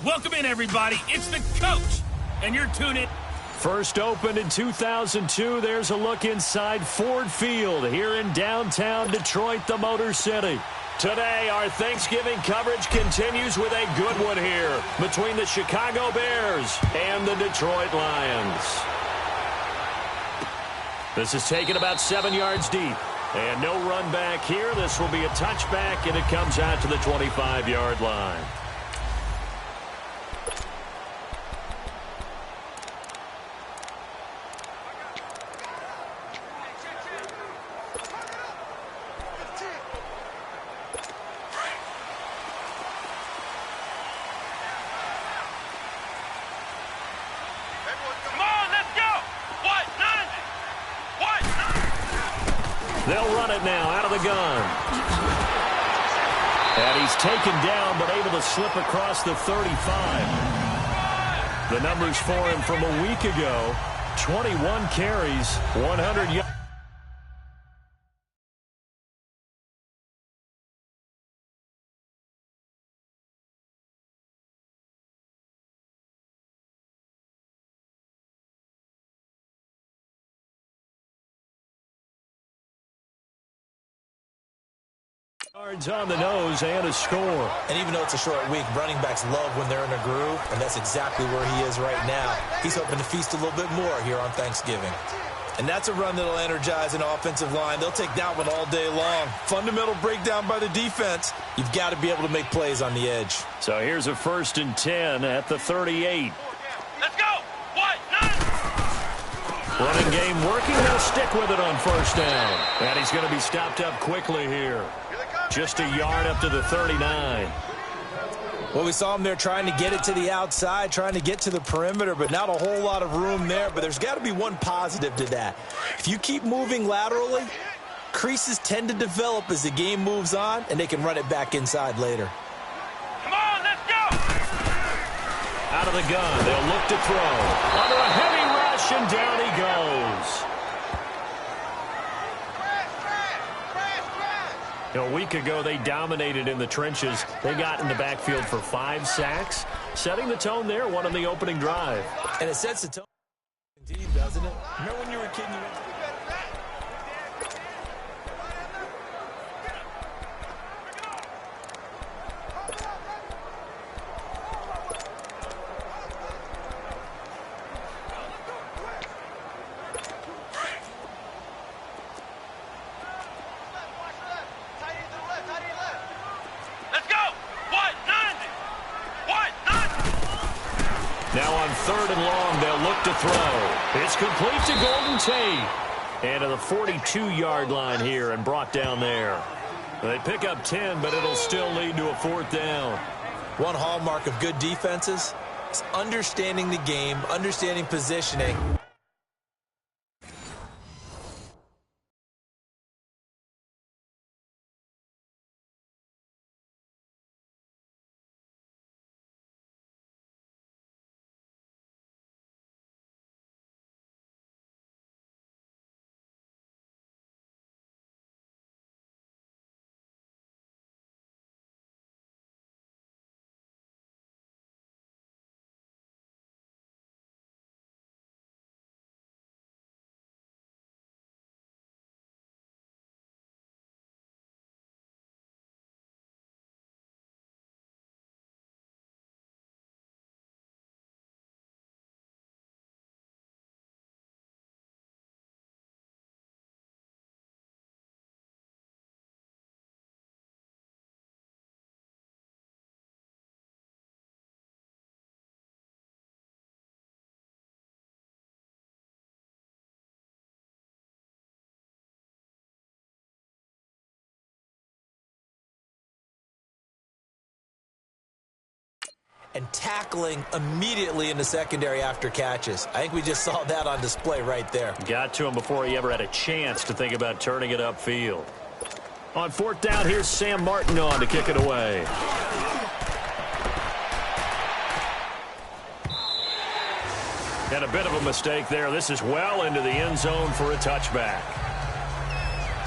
Welcome in, everybody. It's the coach, and you're tuning in. First opened in 2002, there's a look inside Ford Field here in downtown Detroit, the Motor City. Today, our Thanksgiving coverage continues with a good one here between the Chicago Bears and the Detroit Lions. This is taken about 7 yards deep. And no run back here. This will be a touchback, and it comes out to the 25-yard line. They'll run it now out of the gun. And he's taken down but able to slip across the 35. The numbers for him from a week ago, 21 carries, 100 yards. Yards on the nose and a score. And even though it's a short week, running backs love when they're in a groove, and that's exactly where he is right now. He's hoping to feast a little bit more here on Thanksgiving. And that's a run that'll energize an offensive line. They'll take that one all day long. Fundamental breakdown by the defense. You've got to be able to make plays on the edge. So here's a 1st and 10 at the 38. Let's go! What? None! Running game working. They'll stick with it on 1st down. And he's going to be stopped up quickly here. Just a yard up to the 39. Well, we saw him there trying to get it to the outside, trying to get to the perimeter, but not a whole lot of room there. But there's got to be one positive to that. If you keep moving laterally, creases tend to develop as the game moves on, and they can run it back inside later. Come on, let's go! Out of the gun, they'll look to throw. Under a heavy rush, and down he goes. A week ago, they dominated in the trenches. They got in the backfield for 5 sacks, setting the tone there, one on the opening drive. And it sets the tone, indeed, doesn't it? Remember when you were a kid and you went to Now on 3rd and long, they'll look to throw. It's complete to Golden Tate. And to the 42-yard line here and brought down there. They pick up 10, but it'll still lead to a 4th down. One hallmark of good defenses is understanding the game, understanding positioning. And tackling immediately in the secondary after catches. I think we just saw that on display right there. Got to him before he ever had a chance to think about turning it upfield. On 4th down, here's Sam Martin on to kick it away. And a bit of a mistake there. This is well into the end zone for a touchback.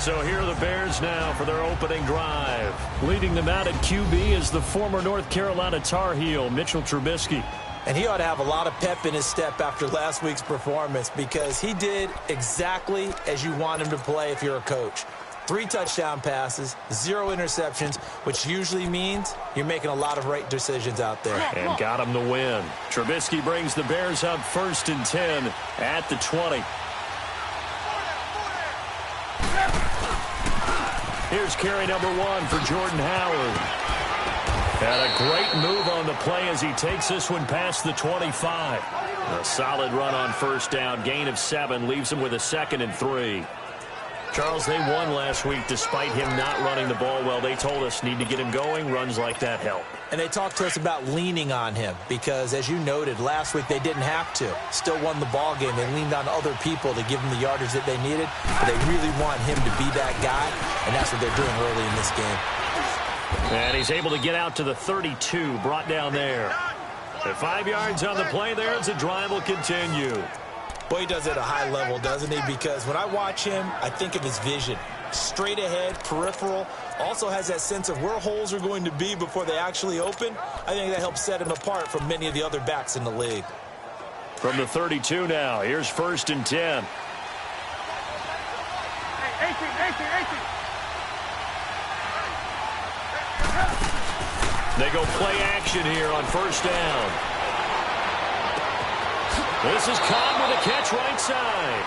So here are the Bears now for their opening drive. Leading them out at QB is the former North Carolina Tar Heel, Mitchell Trubisky. And he ought to have a lot of pep in his step after last week's performance because he did exactly as you want him to play if you're a coach. 3 touchdown passes, 0 interceptions, which usually means you're making a lot of right decisions out there. And got him the win. Trubisky brings the Bears up 1st and 10 at the 20. Here's carry number 1 for Jordan Howard. And a great move on the play as he takes this one past the 25. A solid run on 1st down. Gain of 7 leaves him with a 2nd and 3. Charles, they won last week despite him not running the ball well. They told us need to get him going. Runs like that help. And they talked to us about leaning on him because, as you noted, last week they didn't have to. Still won the ball game. They leaned on other people to give them the yardage that they needed. But they really want him to be that guy, and that's what they're doing early in this game. And he's able to get out to the 32, brought down there. At 5 yards on the play there as the drive will continue. Well, he does it at a high level, doesn't he? Because when I watch him, I think of his vision. Straight ahead, peripheral. Also has that sense of where holes are going to be before they actually open. I think that helps set him apart from many of the other backs in the league. From the 32 now, here's 1st and 10. They go play action here on 1st down. This is Cobb with a catch right side.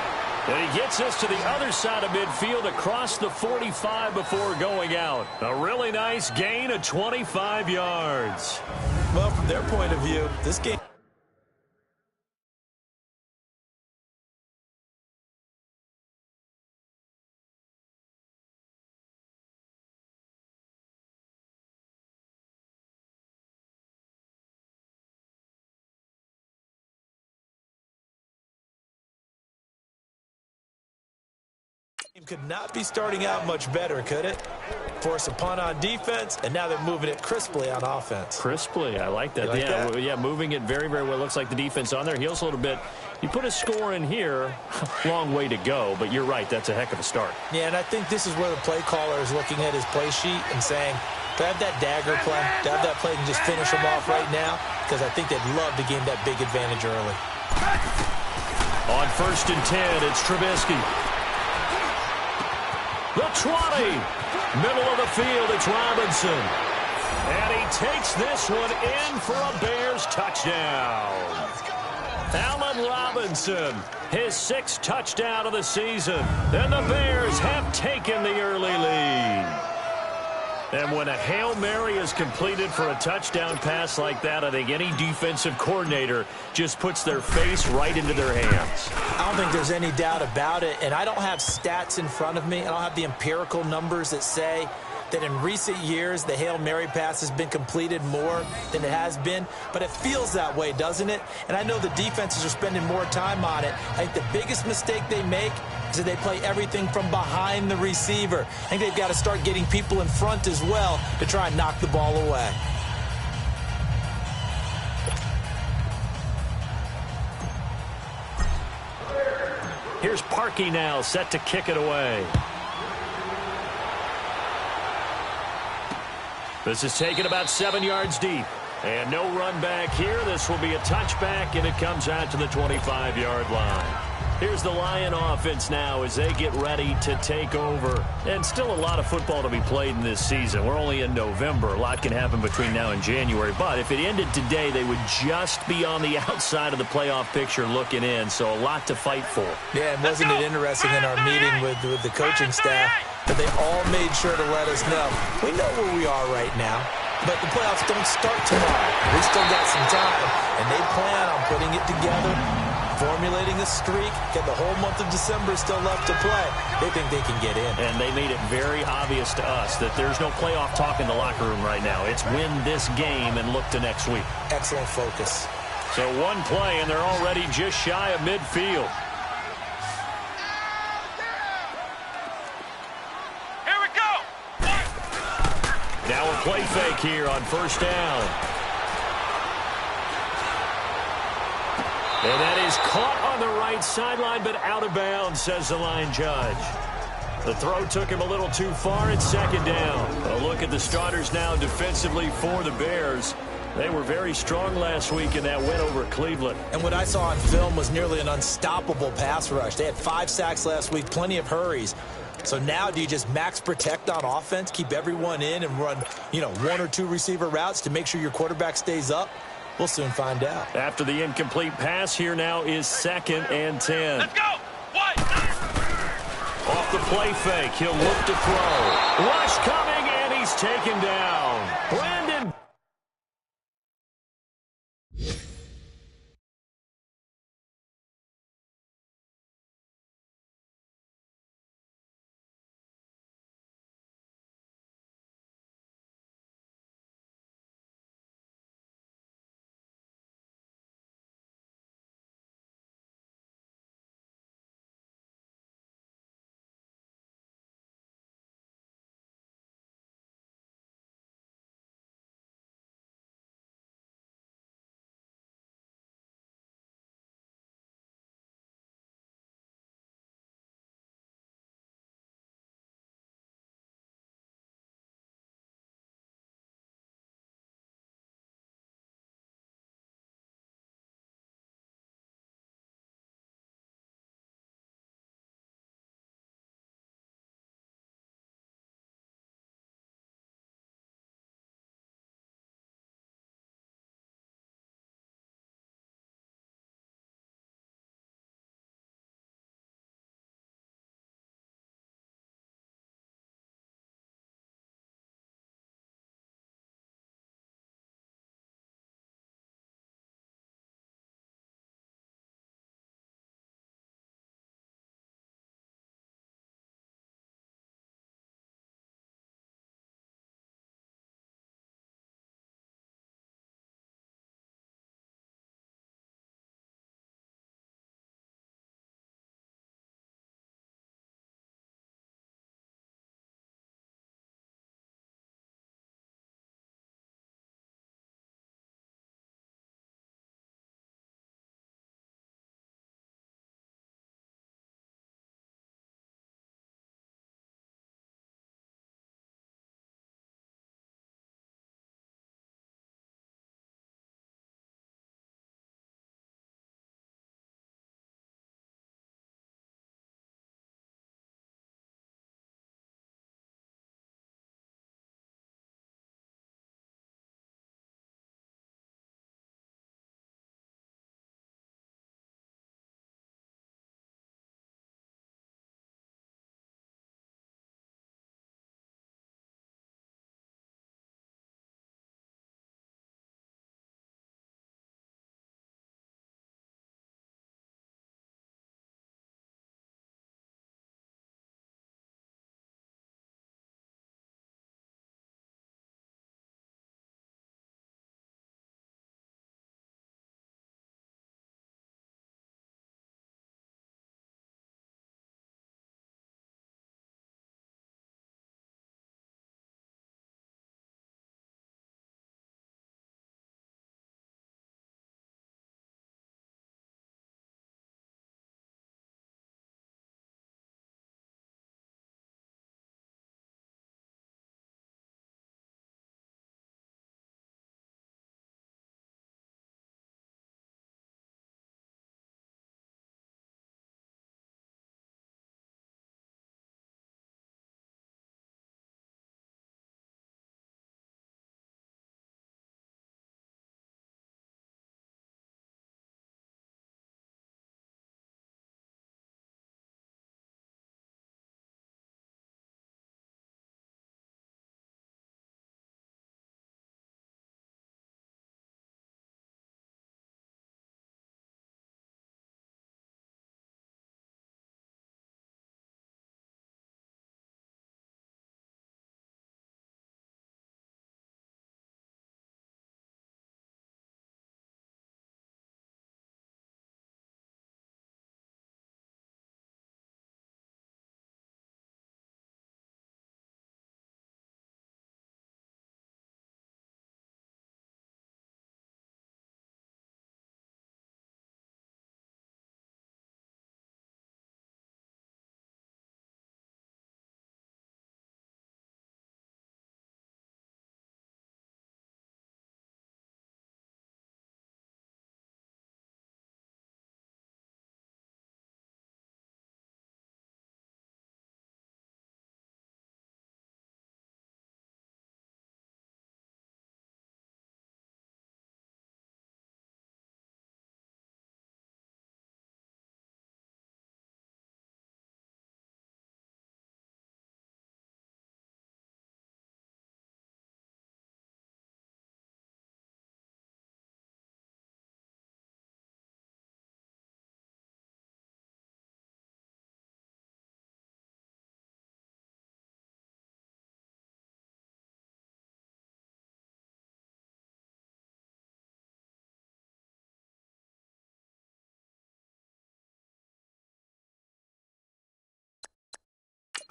And he gets us to the other side of midfield across the 45 before going out. A really nice gain of 25 yards. Well, from their point of view, this game... could not be starting out much better, could it? Force a punt on defense, and now they're moving it crisply on offense. Crisply, I like that. Yeah, moving it very, very well. Looks like the defense on their heels a little bit. You put a score in here, long way to go, but you're right, that's a heck of a start. Yeah, and I think this is where the play caller is looking at his play sheet and saying, to have that dagger play, to have that play and just finish them off right now, because I think they'd love to gain that big advantage early. On 1st and 10, it's Trubisky. The 20. Middle of the field, it's Robinson. And he takes this one in for a Bears touchdown. Allen Robinson, his 6th touchdown of the season. And the Bears have taken the early lead. And when a Hail Mary is completed for a touchdown pass like that, I think any defensive coordinator just puts their face right into their hands. I don't think there's any doubt about it, and I don't have stats in front of me. I don't have the empirical numbers that say that in recent years the Hail Mary pass has been completed more than it has been, but it feels that way, doesn't it? And I know the defenses are spending more time on it. I think the biggest mistake they make is that they play everything from behind the receiver. I think they've got to start getting people in front as well to try and knock the ball away. Here's Parkey now, set to kick it away. This is taken about 7 yards deep. And no run back here. This will be a touchback, and it comes out to the 25-yard line. Here's the Lion offense now as they get ready to take over. And still a lot of football to be played in this season. We're only in November. A lot can happen between now and January. But if it ended today, they would just be on the outside of the playoff picture looking in. So a lot to fight for. Yeah, and wasn't it interesting in our meeting with the coaching staff that they all made sure to let us know. We know where we are right now, but the playoffs don't start tomorrow. We still got some time, and they plan on putting it together, formulating a streak, get the whole month of December still left to play. They think they can get in. And they made it very obvious to us that there's no playoff talk in the locker room right now. It's win this game and look to next week. Excellent focus. So one play, and they're already just shy of midfield. Here we go. Now a play fake here on 1st down. And that is caught on the right sideline, but out of bounds, says the line judge. The throw took him a little too far. It's second down. A look at the starters now defensively for the Bears. They were very strong last week in that win over Cleveland. And what I saw on film was nearly an unstoppable pass rush. They had 5 sacks last week, plenty of hurries. So now do you just max protect on offense, keep everyone in, and run, 1 or 2 receiver routes to make sure your quarterback stays up? We'll soon find out. After the incomplete pass, here now is 2nd and 10. Let's go! What? Off the play fake, he'll look to throw. Rush coming, and he's taken down. Brandon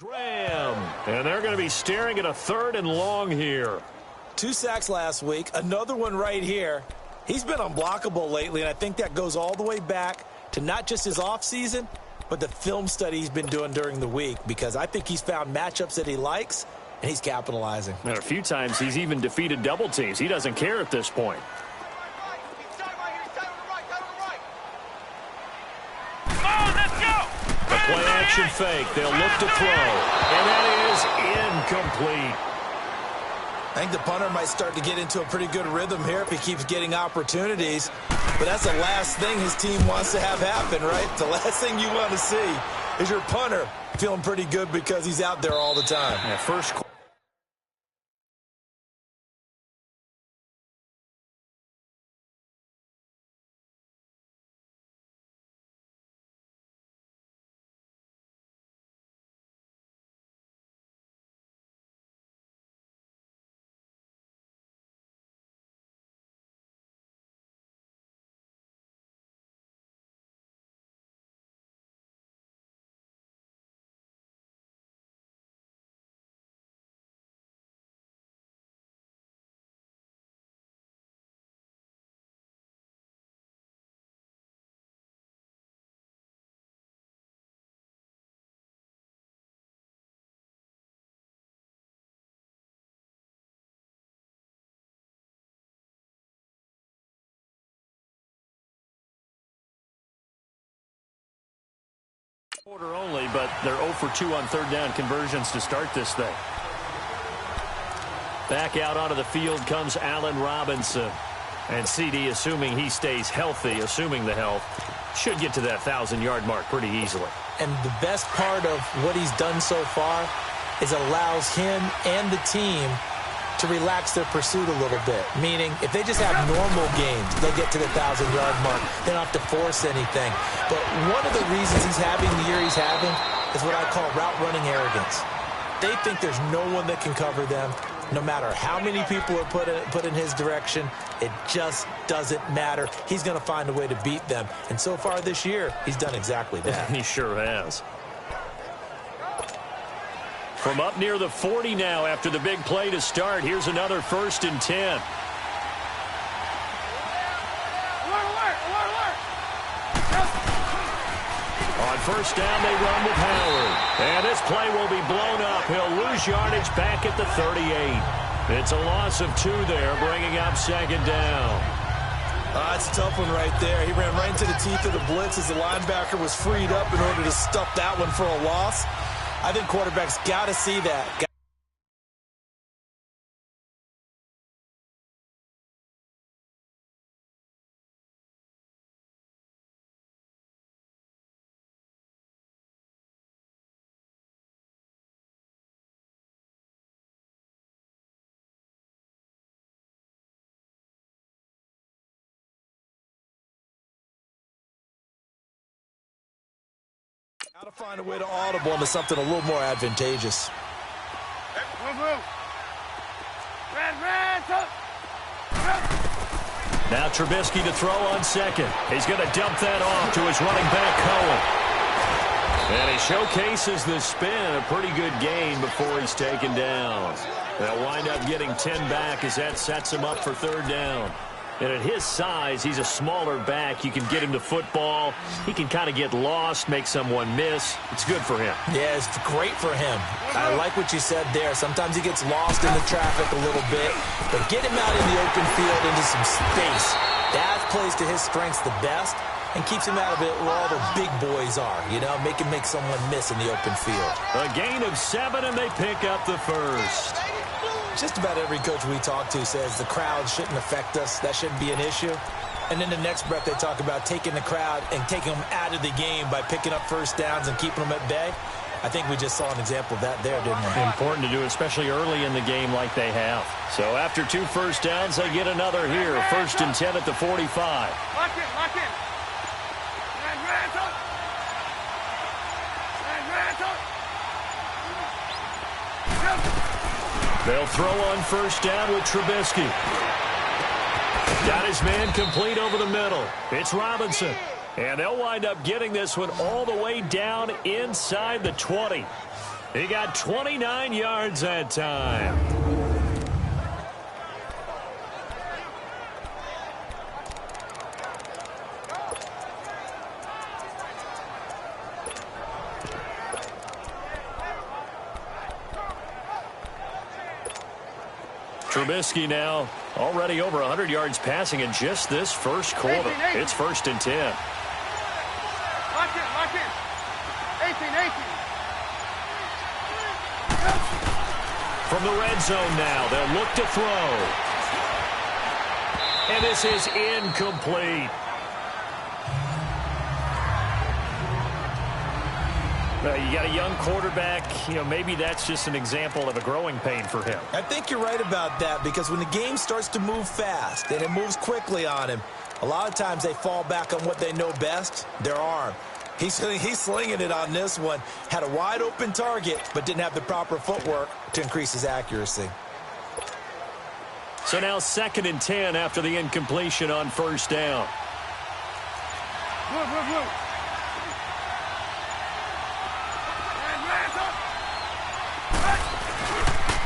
Graham. And they're going to be staring at a 3rd and long here. 2 sacks last week, another one right here. He's been unblockable lately, and I think that goes all the way back to not just his offseason, but the film study he's been doing during the week, because I think he's found matchups that he likes, and he's capitalizing. And a few times he's even defeated double teams. He doesn't care at this point. The play action fake. They'll look to throw. And that is incomplete. I think the punter might start to get into a pretty good rhythm here if he keeps getting opportunities. But that's the last thing his team wants to have happen, right? The last thing you want to see is your punter feeling pretty good because he's out there all the time. Yeah, first quarter only, but they're 0 for 2 on 3rd down conversions to start this thing. Back out onto the field comes Allen Robinson. And CD, assuming he stays healthy, assuming the health, should get to that 1,000-yard mark pretty easily. And the best part of what he's done so far is allows him and the team to relax their pursuit a little bit. Meaning, if they just have normal games, they'll get to the 1,000-yard mark. They don't have to force anything. But one of the reasons he's having the year he's having is what I call route running arrogance. They think there's no one that can cover them. No matter how many people are put in his direction, it just doesn't matter. He's going to find a way to beat them. And so far this year, he's done exactly that. He sure has. From up near the 40 now after the big play to start. Here's another 1st and 10. On 1st down, they run with Howard. And this play will be blown up. He'll lose yardage back at the 38. It's a loss of 2 there, bringing up 2nd down. It's a tough one right there. He ran right into the teeth of the blitz as the linebacker was freed up in order to stuff that one for a loss. I think quarterbacks got to see that. Got to find a way to audible into something a little more advantageous. Now Trubisky to throw on 2nd. He's going to dump that off to his running back, Cohen. And he showcases the spin, a pretty good gain before he's taken down. They'll wind up getting 10 back as that sets him up for 3rd down. And at his size, he's a smaller back. You can get him to football. He can kind of get lost, make someone miss. It's good for him. Yeah, it's great for him. I like what you said there. Sometimes he gets lost in the traffic a little bit. But get him out in the open field into some space. That plays to his strengths the best and keeps him out of it where all the big boys are. You know, make someone miss in the open field. A gain of 7, and they pick up the 1st. Just about every coach we talk to says the crowd shouldn't affect us. That shouldn't be an issue. And then the next breath they talk about taking the crowd and taking them out of the game by picking up 1st downs and keeping them at bay. I think we just saw an example of that there, didn't we? Important to do, especially early in the game like they have. So after 2 1st downs, they get another here. 1st and 10 at the 45. Lock in. They'll throw on 1st down with Trubisky. Got his man complete over the middle. It's Robinson. And they'll wind up getting this one all the way down inside the 20. He got 29 yards that time. Trubisky now already over 100 yards passing in just this first quarter. It's 1st and 10. Lock in. 18. From the red zone now, they'll look to throw. And this is incomplete. You got a young quarterback. Maybe that's just an example of a growing pain for him. I think you're right about that, because when the game starts to move fast and it moves quickly on him, a lot of times they fall back on what they know best, their arm. He's slinging it on this one. Had a wide open target, but didn't have the proper footwork to increase his accuracy. So now 2nd and 10 after the incompletion on 1st down. Blue.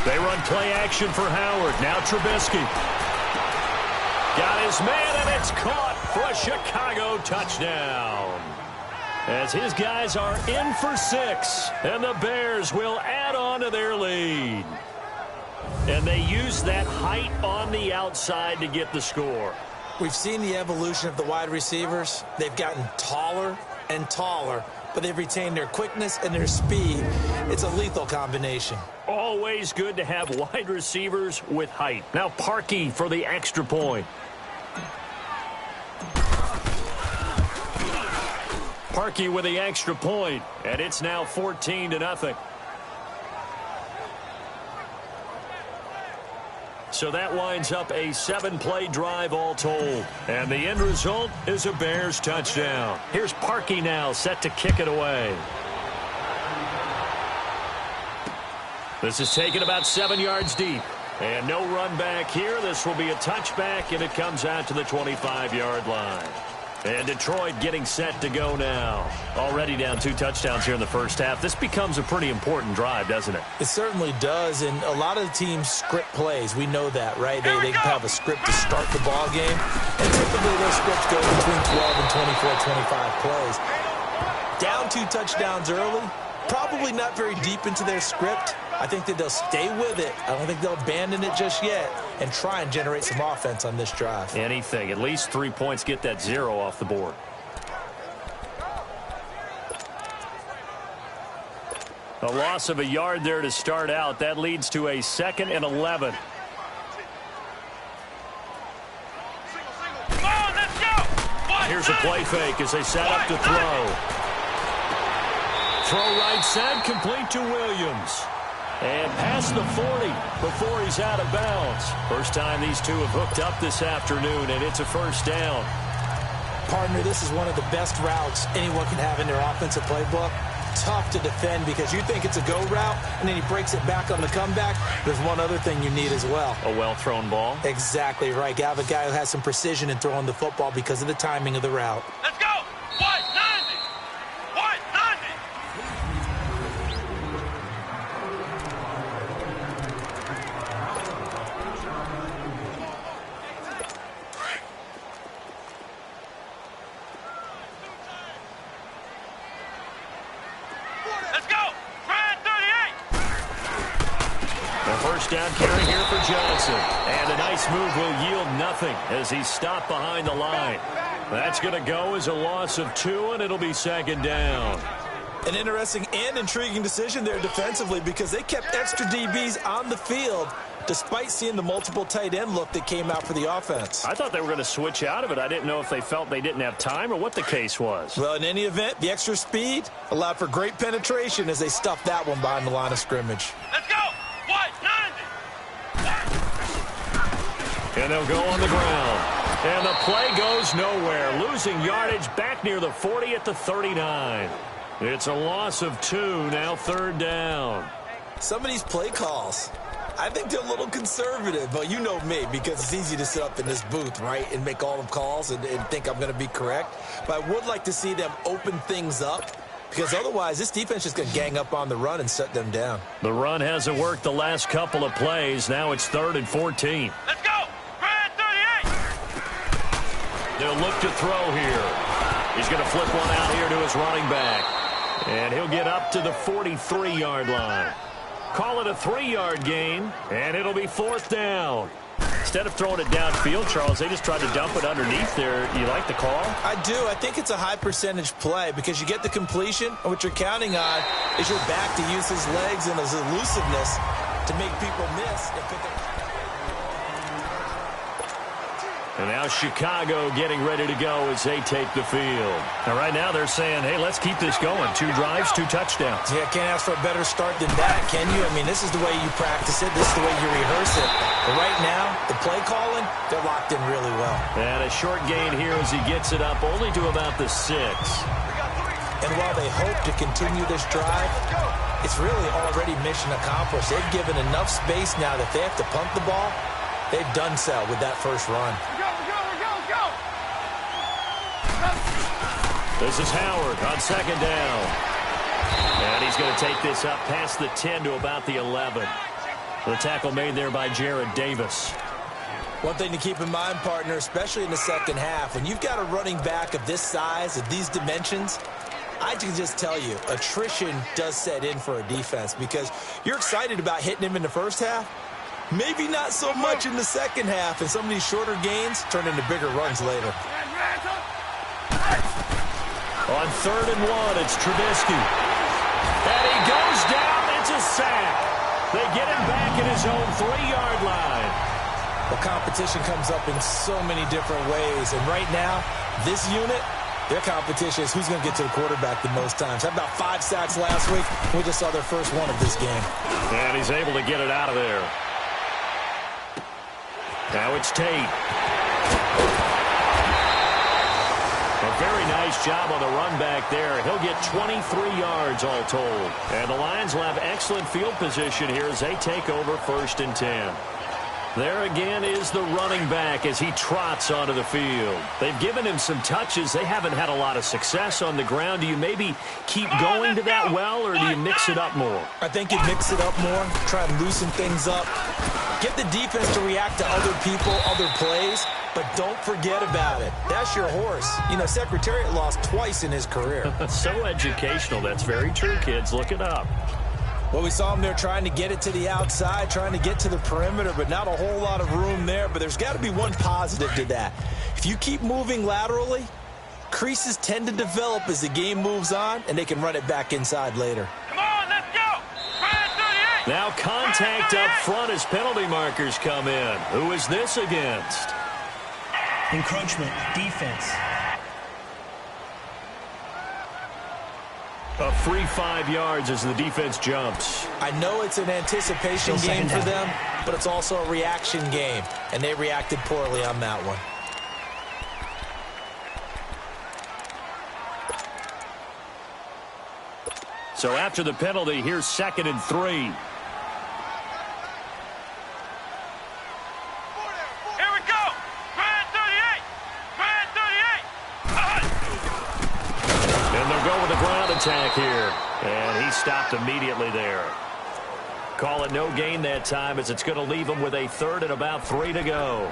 They run play action for Howard. Now Trubisky. Got his man, and it's caught for a Chicago touchdown. As his guys are in for 6, and the Bears will add on to their lead. And they use that height on the outside to get the score. We've seen the evolution of the wide receivers. They've gotten taller and taller, but they've retained their quickness and their speed. It's a lethal combination. Always good to have wide receivers with height. Now Parkey for the extra point. Parkey with the extra point, and it's now 14-0. So that winds up a 7-play drive all told. And the end result is a Bears touchdown. Here's Parkey now set to kick it away. This is taken about 7 yards deep. And no run back here. This will be a touchback, and it comes out to the 25-yard line. And Detroit getting set to go now. Already down 2 touchdowns here in the first half. This becomes a pretty important drive, doesn't it? It certainly does, and a lot of the teams script plays. We know that, right? They have a script to start the ball game, and typically those scripts go between 12 and 24, 25 plays. Down 2 touchdowns early, probably not very deep into their script. I think that they'll stay with it. I don't think they'll abandon it just yet and try and generate some offense on this drive. Anything. At least 3 points, get that 0 off the board. A loss of a yard there to start out. That leads to a 2nd and 11. Come on, let's go! Here's a play fake as they set up to throw. Throw right side, complete to Williams. And past the 40 before he's out of bounds. First time these two have hooked up this afternoon, and it's a 1st down. Partner, this is one of the best routes anyone can have in their offensive playbook. Tough to defend because you think it's a go route, and then he breaks it back on the comeback. There's one other thing you need as well. A well-thrown ball. Exactly right. You have a guy who has some precision in throwing the football because of the timing of the route. Let's go! White 90! White 90! Let's go! Ryan 38! The first down carry here for Johnson. And a nice move will yield nothing as he's stopped behind the line. That's going to go as a loss of 2, and it'll be 2nd down. An interesting and intriguing decision there defensively because they kept extra DBs on the field despite seeing the multiple tight end look that came out for the offense. I thought they were going to switch out of it. I didn't know if they felt they didn't have time or what the case was. Well, in any event, the extra speed allowed for great penetration as they stuffed that one behind the line of scrimmage. Let's go! White 90! And they'll go on the ground. And the play goes nowhere. Losing yardage back near the 40 at the 39. It's a loss of 2, now 3rd down. Some of these play calls, I think they're a little conservative, but you know me, because it's easy to sit up in this booth, right, and make all the calls and think I'm going to be correct. But I would like to see them open things up because otherwise this defense is going to gang up on the run and shut them down. The run hasn't worked the last couple of plays. Now it's 3rd and 14. Let's go. Brad 38. They'll look to throw here. He's going to flip one out here to his running back. And he'll get up to the 43-yard line. Call it a 3-yard gain, and it'll be 4th down. Instead of throwing it downfield, Charles, they just tried to dump it underneath there. You like the call? I do. I think it's a high-percentage play because you get the completion, and what you're counting on is your back to use his legs and his elusiveness to make people miss and pick up. And now Chicago getting ready to go as they take the field. Now, right now they're saying, hey, let's keep this going. 2 drives, 2 touchdowns. Yeah, can't ask for a better start than that, can you? I mean, this is the way you practice it. This is the way you rehearse it. But right now, the play calling, they're locked in really well. And a short gain here as he gets it up only to about the 6. And while they hope to continue this drive, it's really already mission accomplished. They've given enough space now that they have to punt the ball. They've done so with that first run. This is Howard on 2nd down. And he's going to take this up past the 10 to about the 11. The tackle made there by Jared Davis. One thing to keep in mind, partner, especially in the second half, when you've got a running back of this size, of these dimensions, I can just tell you, attrition does set in for a defense because you're excited about hitting him in the first half. Maybe not so much in the second half, and some of these shorter gains turn into bigger runs later. On 3rd and 1, it's Trubisky. And he goes down. It's a sack. They get him back at his own 3-yard line. The competition comes up in so many different ways, and right now, this unit, their competition is who's going to get to the quarterback the most times. Had about 5 sacks last week. We just saw their first one of this game. And he's able to get it out of there. Now it's Tate. A very nice job on the run back there. He'll get 23 yards all told. And the Lions will have excellent field position here as they take over 1st and 10. There again is the running back as he trots onto the field. They've given him some touches. They haven't had a lot of success on the ground. Do you maybe keep going to that well, or do you mix it up more? I think you mix it up more, try and loosen things up. Get the defense to react to other people, other plays, but don't forget about it. That's your horse. You know, Secretariat lost twice in his career. So educational. That's very true, kids. Look it up. Well, we saw him there trying to get it to the outside, trying to get to the perimeter, but not a whole lot of room there. But there's got to be one positive to that. If you keep moving laterally, creases tend to develop as the game moves on, and they can run it back inside later. Come on, let's go. Brad 38. Now contact up front as penalty markers come in. Who is this against? Encroachment, defense. A free 5 yards as the defense jumps. I know it's an anticipation game for them, but it's also a reaction game, and they reacted poorly on that one. So after the penalty, here's 2nd and 3. Attack here, and he stopped immediately there. Call it no gain that time as it's going to leave him with a 3rd and about 3 to go.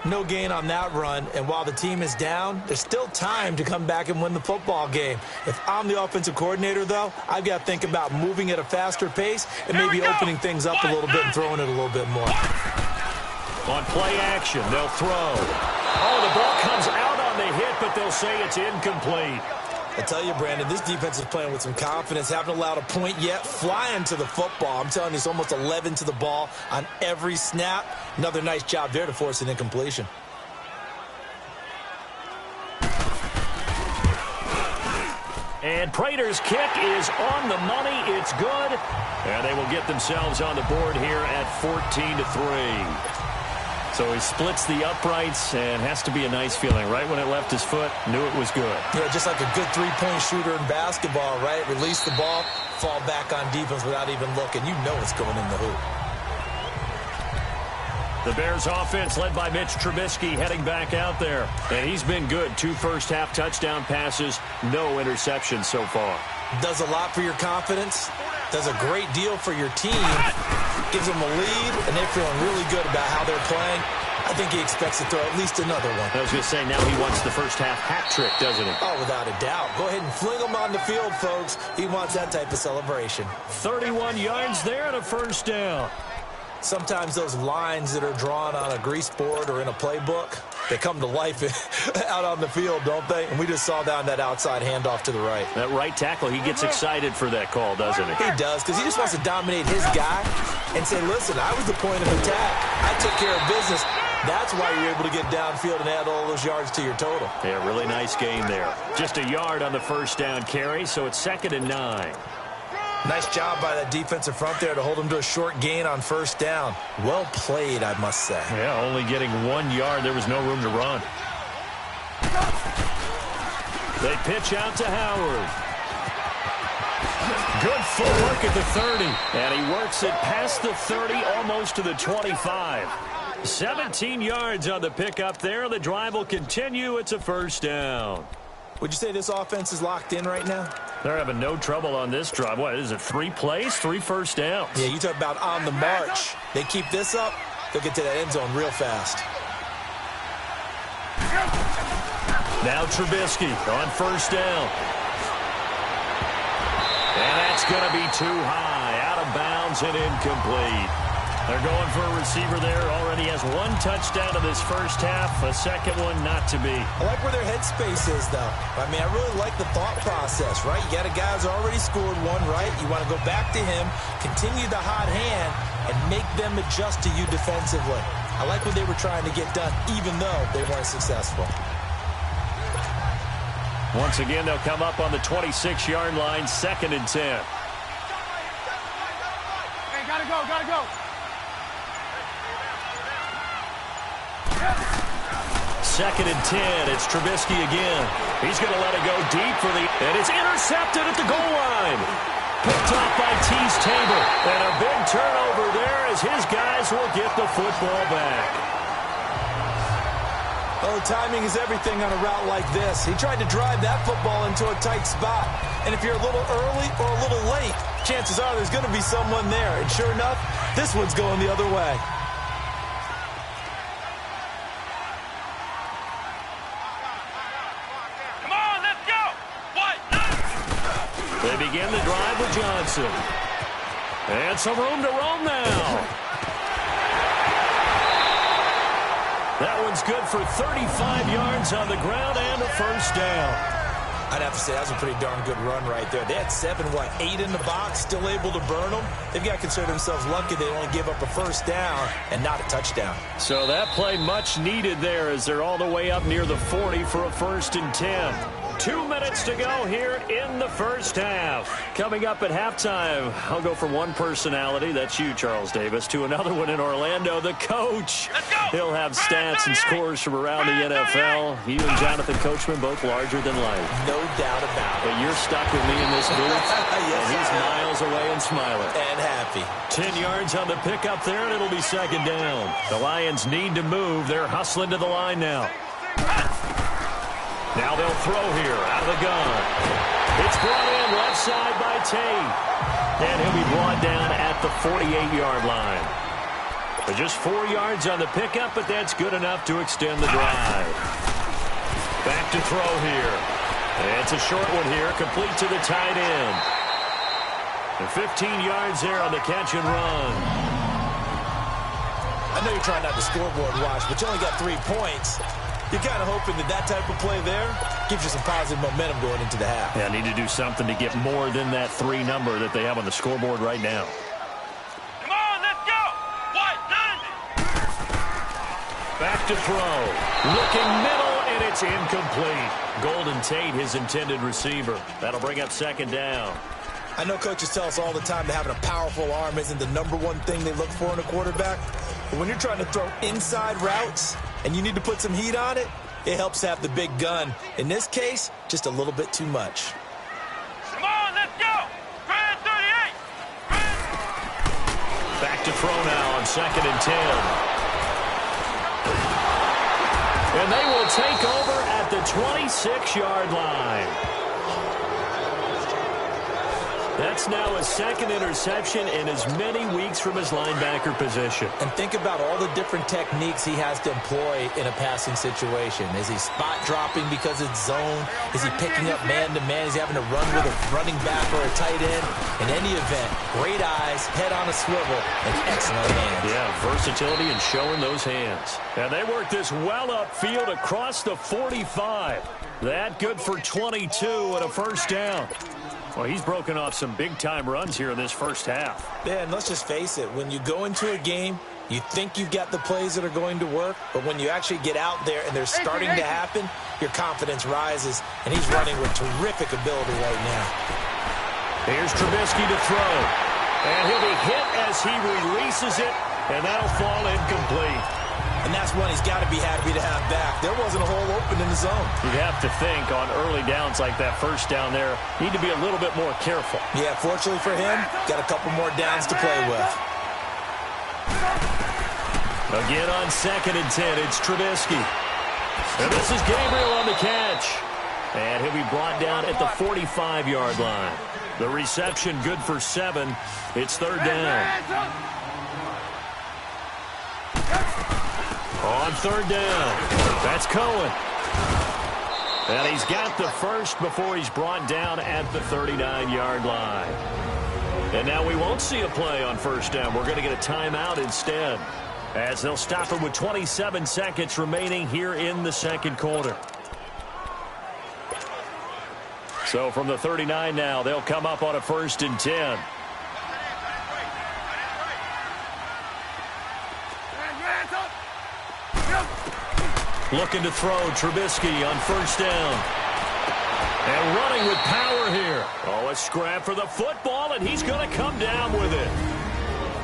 No gain on that run, and while the team is down, there's still time to come back and win the football game. If I'm the offensive coordinator, though, I've got to think about moving at a faster pace and maybe opening things up a little bit and throwing it a little bit more. On play action, they'll throw. Oh, the ball comes out on the hit, but they'll say it's incomplete. I tell you, Brandon, this defense is playing with some confidence. Haven't allowed a point yet. Flying to the football. I'm telling you, it's almost 11 to the ball on every snap. Another nice job there to force an incompletion. And Prater's kick is on the money. It's good. And they will get themselves on the board here at 14-3. So he splits the uprights, and has to be a nice feeling. Right when it left his foot, knew it was good. Yeah, just like a good three-point shooter in basketball, right? Release the ball, fall back on defense without even looking. You know it's going in the hoop. The Bears offense led by Mitch Trubisky heading back out there. And he's been good. 2 first-half touchdown passes, no interceptions so far. Does a lot for your confidence. Does a great deal for your team. Gives them a lead, and they're feeling really good about how they're playing. I think he expects to throw at least another one. I was going to say, now he wants the first-half hat trick, doesn't he? Oh, without a doubt. Go ahead and fling him on the field, folks. He wants that type of celebration. 31 yards there and a first down. Sometimes those lines that are drawn on a grease board or in a playbook, they come to life out on the field, don't they? And we just saw down that outside handoff to the right. That right tackle, he gets excited for that call, doesn't he? He does, because he just wants to dominate his guy and say, listen, I was the point of attack. I took care of business. That's why you're able to get downfield and add all those yards to your total. Yeah, really nice game there. Just a yard on the first down carry, so it's 2nd and 9. Nice job by that defensive front there to hold him to a short gain on first down. Well played, I must say. Yeah, only getting 1 yard. There was no room to run. They pitch out to Howard. Good footwork at the 30. And he works it past the 30, almost to the 25. 17 yards on the pickup there. The drive will continue. It's a first down. Would you say this offense is locked in right now? They're having no trouble on this drive. What is it, 3 plays, 3 first downs? Yeah, you talk about on the march. They keep this up, they'll get to that end zone real fast. Now Trubisky on first down. And that's going to be too high. Out of bounds and incomplete. They're going for a receiver there. Already has 1 touchdown in this first half. A second one not to be. I like where their headspace is, though. I mean, I really like the thought process, right? You got a guy who's already scored 1, right? You want to go back to him, continue the hot hand, and make them adjust to you defensively. I like what they were trying to get done, even though they weren't successful. Once again, they'll come up on the 26-yard line, 2nd and 10. Hey, gotta go, gotta go. 2nd and 10. It's Trubisky again. He's going to let it go deep for the... And it's intercepted at the goal line. Picked off by Tease Tabor. And a big turnover there as his guys will get the football back. Oh, timing is everything on a route like this. He tried to drive that football into a tight spot. And if you're a little early or a little late, chances are there's going to be someone there. And sure enough, this one's going the other way. They begin the drive with Johnson. And some room to roam now. That one's good for 35 yards on the ground and a first down. I'd have to say that was a pretty darn good run right there. They had 8 in the box, still able to burn them. They've got to consider themselves lucky they only gave up a first down and not a touchdown. So that play much needed there as they're all the way up near the 40 for a 1st and 10. 2 minutes to go here in the first half. Coming up at halftime, I'll go from one personality, that's you, Charles Davis, to another one in Orlando, the coach. He'll have stats and scores from around the NFL. You and Jonathan Coachman both larger than life. No doubt about it. But you're stuck with me in this booth, yes, and he's miles away and smiling. And happy. 10 yards on the pickup there, and it'll be 2nd down. The Lions need to move. They're hustling to the line now. Now they'll throw here out of the gun. It's brought in left side by Tate. And he'll be brought down at the 48-yard line. But just 4 yards on the pickup, but that's good enough to extend the drive. Back to throw here. It's a short one here, complete to the tight end. And 15 yards there on the catch and run. I know you're trying not to scoreboard watch, but you only got 3 points. You're kind of hoping that type of play there gives you some positive momentum going into the half. Yeah, need to do something to get more than that 3 number that they have on the scoreboard right now. Come on, let's go! What? Back to throw. Looking middle, and it's incomplete. Golden Tate, his intended receiver. That'll bring up 2nd down. I know coaches tell us all the time that having a powerful arm isn't the #1 thing they look for in a quarterback. But when you're trying to throw inside routes and you need to put some heat on it, it helps have the big gun. In this case, just a little bit too much. Come on, let's go! Grand 38! Back to throw now on 2nd and 10. And they will take over at the 26-yard line. That's now his second interception in as many weeks from his linebacker position. And think about all the different techniques he has to employ in a passing situation. Is he spot dropping because it's zone? Is he picking up man-to-man? Is he having to run with a running back or a tight end? In any event, great eyes, head on a swivel, and excellent hands. Yeah, versatility and showing those hands. And they work this well upfield across the 45. That good for 22 and a first down. Well, he's broken off some big-time runs here in this first half. Yeah, and let's just face it. When you go into a game, you think you've got the plays that are going to work, but when you actually get out there and they're starting to happen, your confidence rises, and he's running with terrific ability right now. Here's Trubisky to throw, and he'll be hit as he releases it, and that'll fall incomplete. And that's one he's got to be happy to have back. There wasn't a hole open in the zone. You'd have to think on early downs like that first down there, need to be a little bit more careful. Yeah, fortunately for him, got a couple more downs to play with. Again on 2nd and 10, it's Trubisky. And this is Gabriel on the catch. And he'll be brought down at the 45-yard line. The reception good for 7. It's 3rd down. On 3rd down, that's Cohen. And he's got the first before he's brought down at the 39-yard line. And now we won't see a play on 1st down. We're going to get a timeout instead, as they'll stop him with 27 seconds remaining here in the 2nd quarter. So from the 39 now, they'll come up on a 1st and 10. Looking to throw, Trubisky on 1st down. And running with power here. Oh, a scrap for the football, and he's going to come down with it.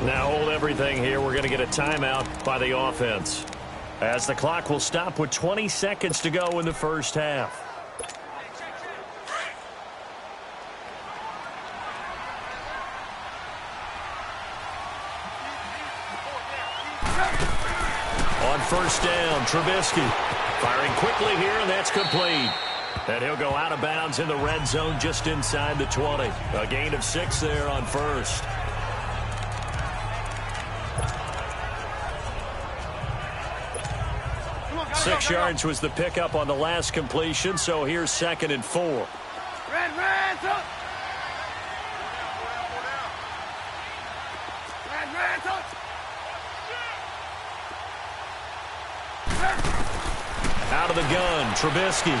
Now hold everything here. We're going to get a timeout by the offense, as the clock will stop with 20 seconds to go in the first half. On 1st down, Trubisky firing quickly here, and that's complete. And he'll go out of bounds in the red zone just inside the 20. A gain of 6 there on 1st. Go, 6 yards was the pickup on the last completion, so here's 2nd and 4. Red, up. Red, up. Out of the gun, Trubisky.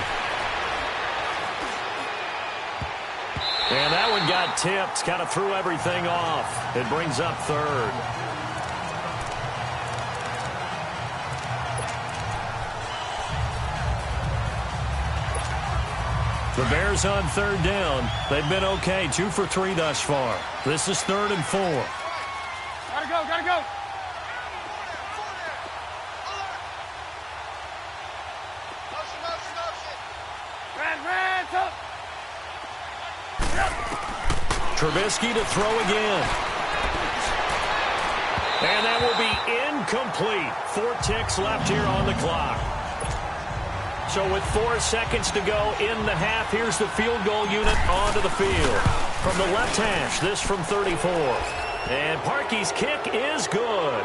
And that one got tipped, kind of threw everything off. It brings up 3rd. The Bears on 3rd down. They've been okay, 2 for 3 thus far. This is 3rd and 4. Gotta go. Trubisky to throw again. And that will be incomplete. 4 ticks left here on the clock. So with 4 seconds to go in the half, here's the field goal unit onto the field. From the left hash, this from 34. And Parkey's kick is good.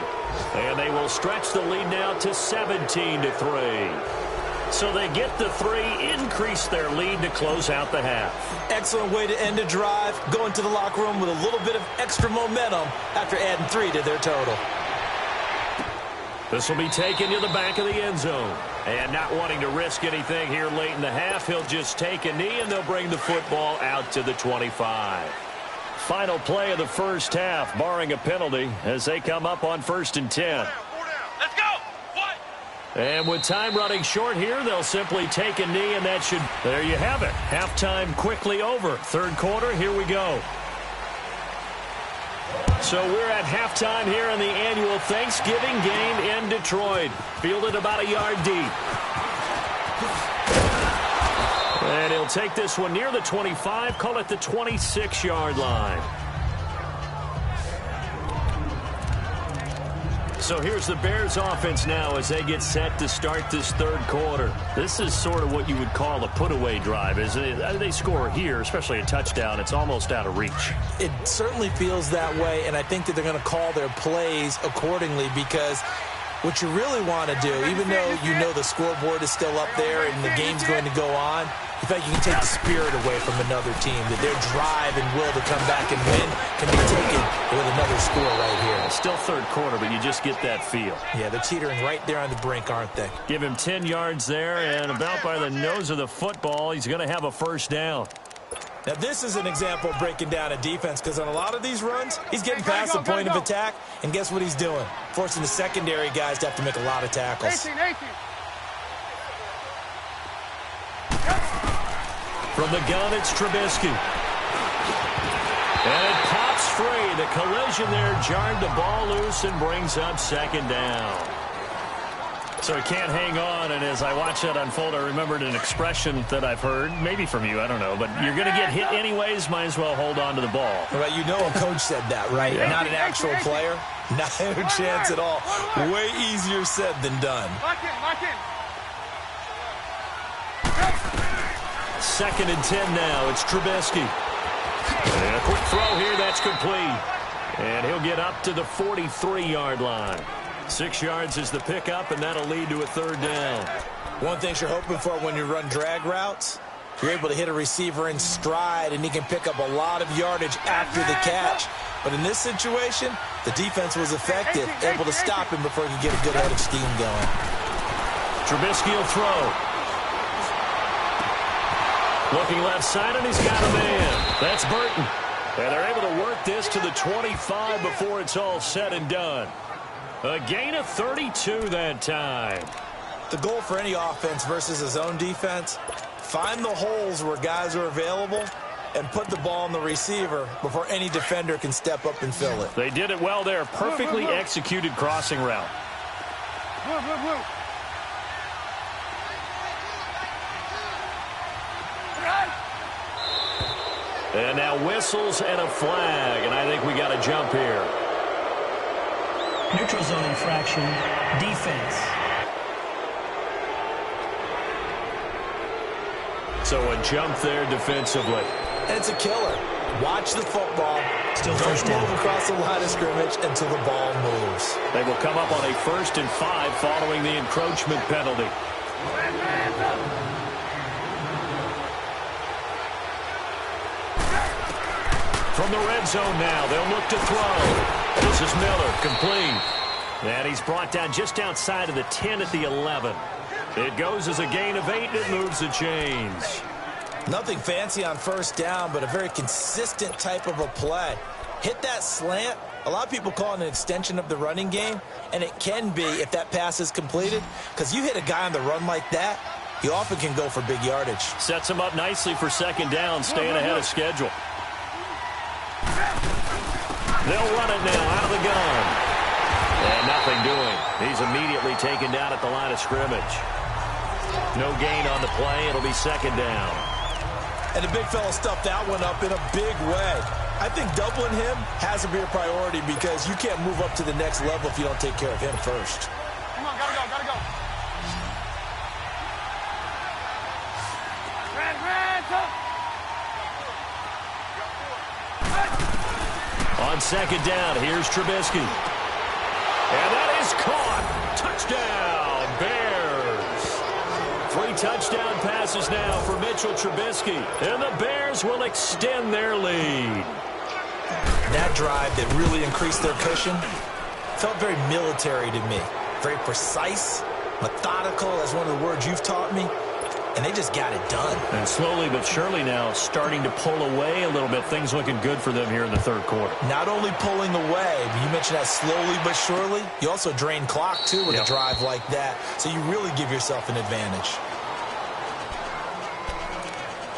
And they will stretch the lead now to 17-3. So they get the 3, increase their lead to close out the half. Excellent way to end a drive, going to the locker room with a little bit of extra momentum after adding 3 to their total. This will be taken to the back of the end zone. And not wanting to risk anything here late in the half, he'll just take a knee, and they'll bring the football out to the 25. Final play of the first half, barring a penalty, as they come up on 1st and 10. Let's go! What? And with time running short here, they'll simply take a knee, and that should... There you have it. Halftime quickly over. 3rd quarter, here we go. So we're at halftime here in the annual Thanksgiving game in Detroit. Fielded about a yard deep. And he'll take this one near the 25, call it the 26-yard line. So here's the Bears offense now as they get set to start this third quarter. This is sort of what you would call a put-away drive. As they score here, especially a touchdown, it's almost out of reach. It certainly feels that way, and I think that they're going to call their plays accordingly because what you really want to do, even though you know the scoreboard is still up there and the game's going to go on, in fact, you can take the spirit away from another team, that their drive and will to come back and win can be taken with another score right here. Still third quarter, but you just get that feel. Yeah, they're teetering right there on the brink, aren't they? Give him 10 yards there, and about by the nose of the football, he's going to have a first down. Now, this is an example of breaking down a defense because on a lot of these runs, he's getting past the point of attack, and guess what he's doing? Forcing the secondary guys to have to make a lot of tackles. 18. From the gun, it's Trubisky. And it pops free. The collision there jarred the ball loose and brings up second down. So he can't hang on, and as I watch that unfold, I remembered an expression that I've heard, maybe from you, I don't know, but you're going to get hit anyways, might as well hold on to the ball. Well, you know a coach said that, right? Yeah. Not an actual player. Not a chance at all. Way easier said than done. Lock in. Second and 10 now. It's Trubisky. And a quick throw here. That's complete. And he'll get up to the 43-yard line. 6 yards is the pickup, and that'll lead to a third down. One thing you're hoping for when you run drag routes, you're able to hit a receiver in stride, and he can pick up a lot of yardage after the catch. But in this situation, the defense was effective, able to stop him before he could get a good head of steam going. Trubisky will throw. Looking left side, and he's got a man. That's Burton. And they're able to work this to the 25 before it's all said and done. A gain of 32 that time. The goal for any offense versus a zone defense, find the holes where guys are available and put the ball on the receiver before any defender can step up and fill it. They did it well there. Perfectly executed crossing route. Blue. And now whistles and a flag, and I think we got a jump here. Neutral zone infraction, defense. So a jump there defensively. And it's a killer. Watch the football. Still Don't first down. move across the line of scrimmage until the ball moves. They will come up on a 1st and 5 following the encroachment penalty. From the red zone now, they'll look to throw. This is Miller, complete. And he's brought down just outside of the 10 at the 11. It goes as a gain of 8, and it moves the chains. Nothing fancy on first down, but a very consistent type of a play. Hit that slant. A lot of people call it an extension of the running game, and it can be if that pass is completed, because you hit a guy on the run like that, you often can go for big yardage. Sets him up nicely for second down, staying ahead of schedule. They'll run it now out of the gun. And nothing doing. He's immediately taken down at the line of scrimmage. No gain on the play. It'll be second down. And the big fella stuffed that one up in a big way. I think doubling him has to be a priority because you can't move up to the next level if you don't take care of him first. Come on, gotta go. On second down, here's Trubisky. And that is caught. Touchdown, Bears. 3 touchdown passes now for Mitchell Trubisky. And the Bears will extend their lead. That drive that really increased their cushion felt very military to me. Very precise, methodical, that's one of the words you've taught me. And they just got it done. And slowly but surely now starting to pull away a little bit. Things looking good for them here in the third quarter. Not only pulling away, but you mentioned that slowly but surely. You also drain clock, too, with a drive like that. So you really give yourself an advantage.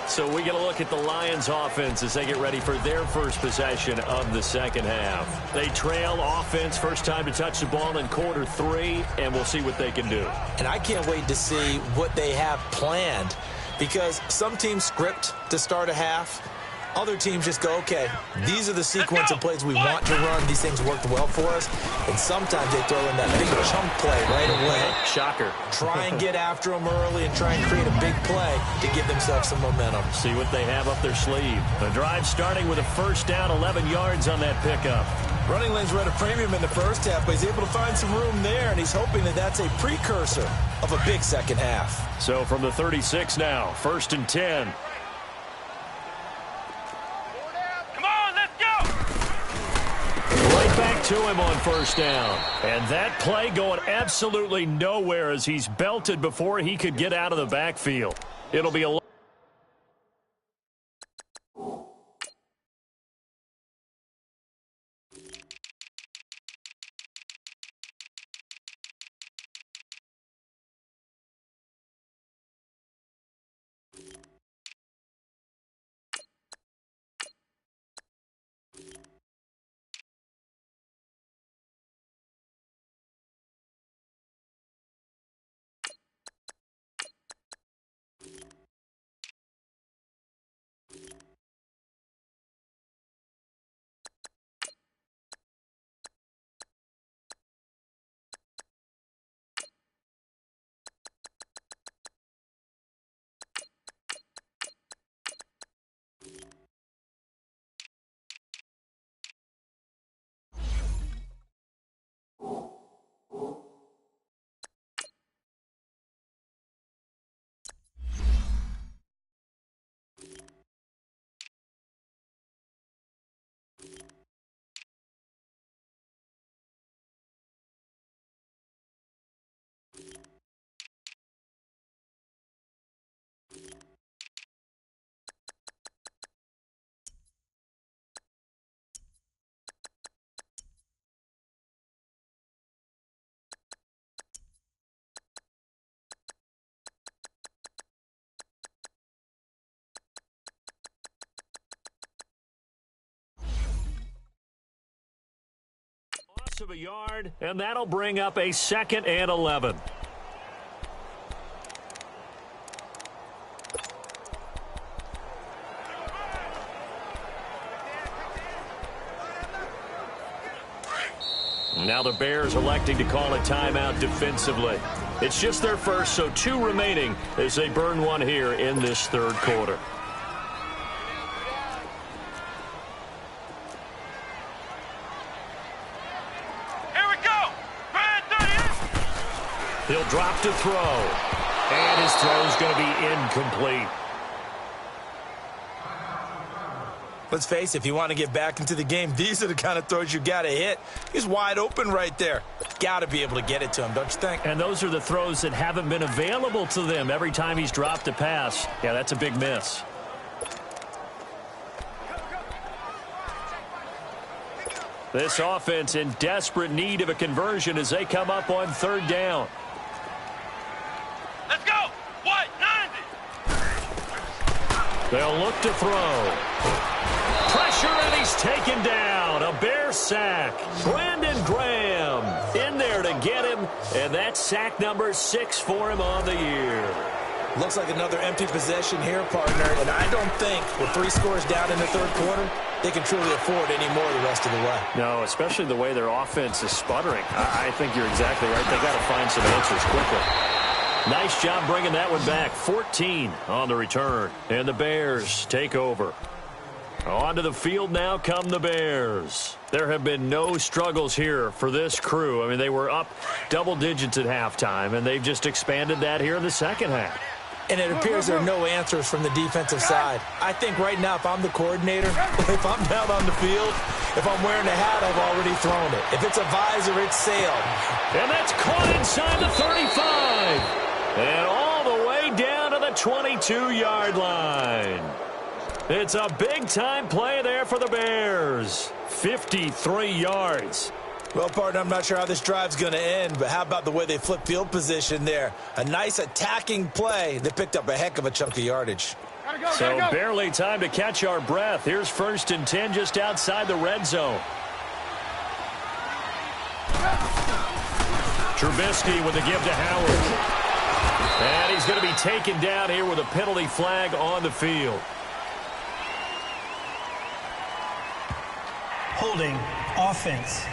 So we get a look at the Lions offense as they get ready for their first possession of the second half. They trail offense, first time to touch the ball in quarter 3, and we'll see what they can do. And I can't wait to see what they have planned because some teams script to start a half. Other teams just go, okay, these are the sequence of plays we want to run. These things worked well for us. And sometimes they throw in that big chunk play right away. Shocker. Try and get after them early and try and create a big play to give themselves some momentum. See what they have up their sleeve. The drive starting with a first down, 11 yards on that pickup. Running lanes were at a premium in the first half, but he's able to find some room there, and he's hoping that that's a precursor of a big second half. So from the 36 now, 1st and 10. Right back to him on first down. And that play going absolutely nowhere as he's belted before he could get out of the backfield. It'll be a of a yard, and that'll bring up a 2nd and 11. Now the Bears electing to call a timeout defensively. It's just their first, so 2 remaining as they burn one here in this 3rd quarter. He'll drop to throw. And his throw's going to be incomplete. Let's face it, if you want to get back into the game, these are the kind of throws you got to hit. He's wide open right there. Got to be able to get it to him, don't you think? And those are the throws that haven't been available to them every time he's dropped a pass. Yeah, that's a big miss. This offense in desperate need of a conversion as they come up on 3rd down. Let's go! What? 90! They'll look to throw. Pressure, and he's taken down. A Bear sack. Brandon Graham in there to get him, and that's sack number 6 for him on the year. Looks like another empty possession here, partner, and I don't think with 3 scores down in the 3rd quarter, they can truly afford any more the rest of the way. No, especially the way their offense is sputtering. I think you're exactly right. They got to find some answers quickly. Nice job bringing that one back. 14 on the return, and the Bears take over. Onto the field now come the Bears. There have been no struggles here for this crew. I mean, they were up double digits at halftime, and they've just expanded that here in the 2nd half. And it appears there are no answers from the defensive side. I think right now, if I'm the coordinator, if I'm down on the field, if I'm wearing a hat, I've already thrown it. If it's a visor, it's sailed. And that's caught inside the 35. And all the way down to the 22-yard line. It's a big-time play there for the Bears. 53 yards. Well, partner, I'm not sure how this drive's going to end, but how about the way they flip field position there? A nice attacking play that picked up a heck of a chunk of yardage. So barely time to catch our breath. Here's 1st and 10 just outside the red zone. Trubisky with the give to Howard. And he's going to be taken down here with a penalty flag on the field. Holding. Offense.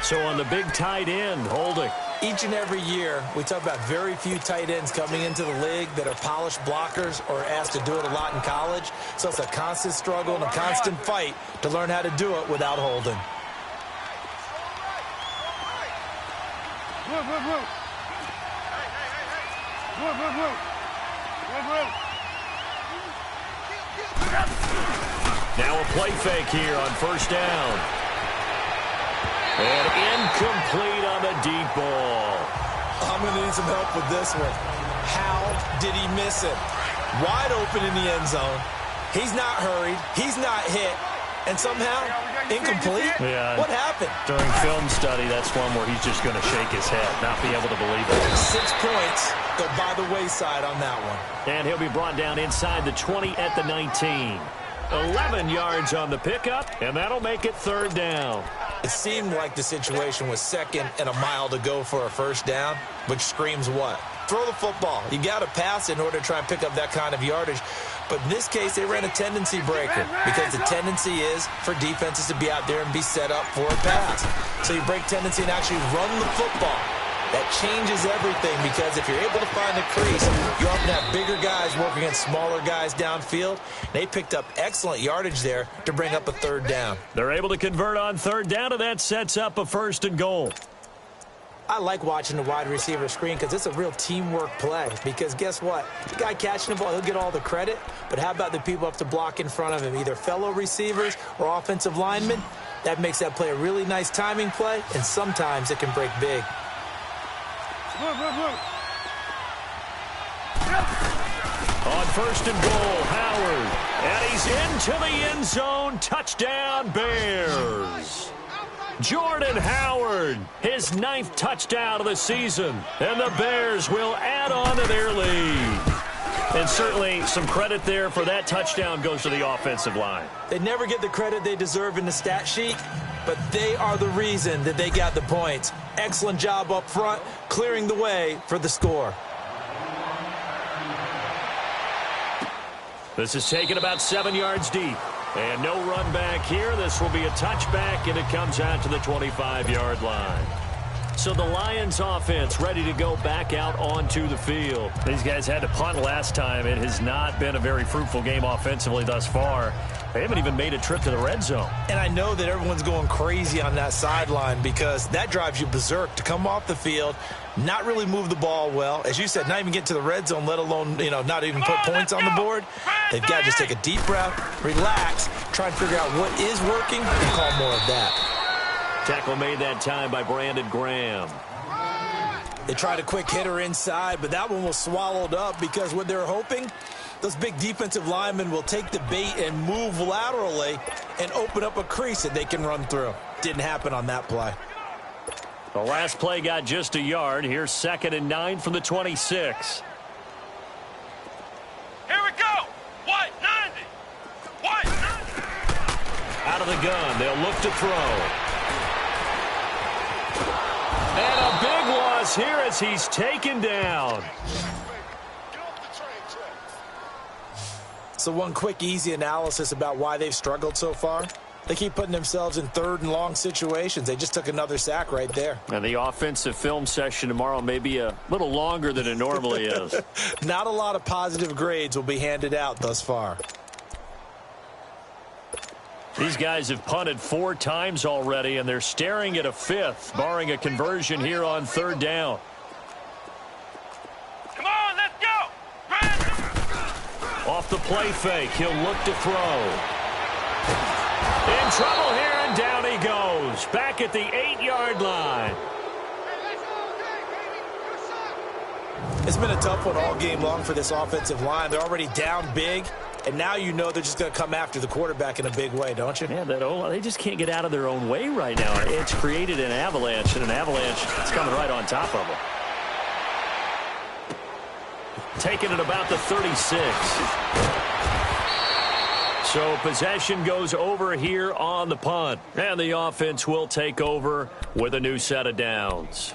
So on the big tight end, holding. Each and every year, we talk about very few tight ends coming into the league that are polished blockers or asked to do it a lot in college. So it's a constant struggle and a constant fight to learn how to do it without holding. Now a play fake here on first down. And incomplete on the deep ball. I'm going to need some help with this one. How did he miss it? Wide open in the end zone. He's not hurried. He's not hit. And somehow, incomplete? Yeah. What happened? During film study, that's one where he's just going to shake his head, not be able to believe it. 6 points go by the wayside on that one. And he'll be brought down inside the 20 at the 19. 11 yards on the pickup, and that'll make it third down. It seemed like the situation was second and a mile to go for a first down, which screams what? Throw the football. You got to pass in order to try and pick up that kind of yardage. But in this case, they ran a tendency breaker because the tendency is for defenses to be out there and be set up for a pass. So you break tendency and actually run the football. That changes everything because if you're able to find a crease, you often have bigger guys working against smaller guys downfield. They picked up excellent yardage there to bring up a third down. They're able to convert on third down, and that sets up a first and goal. I like watching the wide receiver screen because it's a real teamwork play. Because guess what? The guy catching the ball, he'll get all the credit. But how about the people up to block in front of him, either fellow receivers or offensive linemen? That makes that play a really nice timing play, and sometimes it can break big. On first and goal, Howard. And he's into the end zone. Touchdown, Bears. Jordan Howard, his 9th touchdown of the season. And the Bears will add on to their lead. And certainly some credit there for that touchdown goes to the offensive line. They never get the credit they deserve in the stat sheet, but they are the reason that they got the points. Excellent job up front, clearing the way for the score. This is taken about 7 yards deep. And no run back here. This will be a touchback, and it comes out to the 25-yard line. So the Lions offense ready to go back out onto the field. These guys had to punt last time. It has not been a very fruitful game offensively thus far. They haven't even made a trip to the red zone. And I know that everyone's going crazy on that sideline because that drives you berserk to come off the field, not really move the ball well. As you said, not even get to the red zone, let alone, not even put points on the board. They've got to just take a deep breath, relax, try and figure out what is working and call more of that. Tackle made that time by Brandon Graham. They tried a quick hitter inside, but that one was swallowed up because what they're hoping, those big defensive linemen will take the bait and move laterally and open up a crease that they can run through. Didn't happen on that play. The last play got just a yard. Here's 2nd and 9 from the 26. Here we go. White 90. White 90. Out of the gun. They'll look to throw. And a big loss here as he's taken down. So one quick, easy analysis about why they've struggled so far. They keep putting themselves in 3rd and long situations. They just took another sack right there. And the offensive film session tomorrow may be a little longer than it normally is. Not a lot of positive grades will be handed out thus far. These guys have punted 4 times already, and they're staring at a 5th, barring a conversion here on 3rd down. Come on, let's go. Off the play fake, he'll look to throw. In trouble here, and down he goes. Back at the 8-yard line. It's been a tough one all game long for this offensive line. They're already down big, and now you know they're just going to come after the quarterback in a big way, don't you? Yeah, they just can't get out of their own way right now. It's created an avalanche, and an avalanche is coming right on top of them. Taking it about the 36. So possession goes over here on the punt, and the offense will take over with a new set of downs.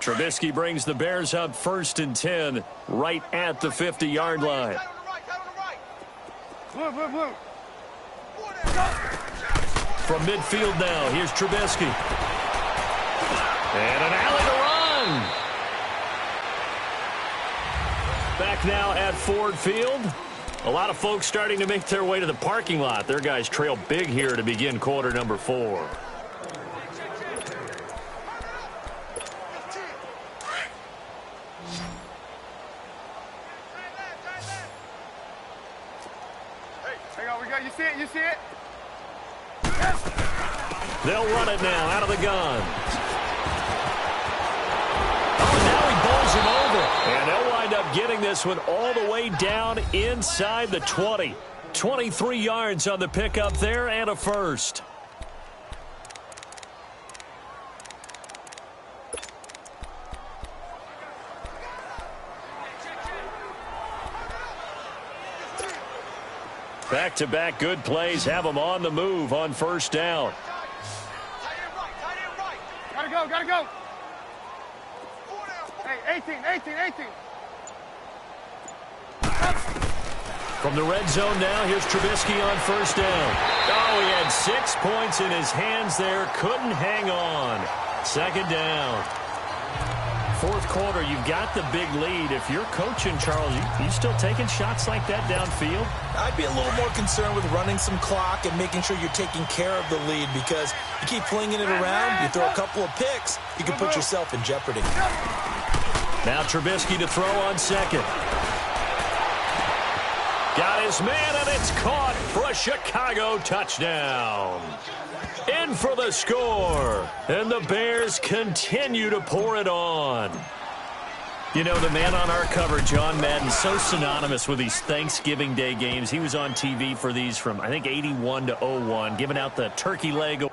Trubisky brings the Bears up 1st and 10 right at the 50-yard line. Blue. From midfield now, here's Trubisky. And an alley to run. Back now at Ford Field. A lot of folks starting to make their way to the parking lot. Their guys trail big here to begin quarter number 4. You see it? They'll run it now out of the gun. Oh, now he bowls him over. And they'll wind up getting this one all the way down inside the 20. 23 yards on the pickup there and a first. Back-to-back good plays have them on the move on first down. Gotta go. Hey, 18. From the red zone now, here's Trubisky on first down. Oh, he had 6 points in his hands there. Couldn't hang on. Second down. Fourth quarter, you've got the big lead. If you're coaching, Charles, you still taking shots like that downfield? I'd be a little more concerned with running some clock and making sure you're taking care of the lead, because you keep flinging it around, you throw a couple of picks, you can put yourself in jeopardy. Now Trubisky to throw on second. Got his man, and it's caught for a Chicago touchdown. In for the score, and the Bears continue to pour it on. You know, the man on our cover, John Madden, so synonymous with these Thanksgiving Day games. He was on TV for these from, I think, 81 to 01, giving out the turkey leg.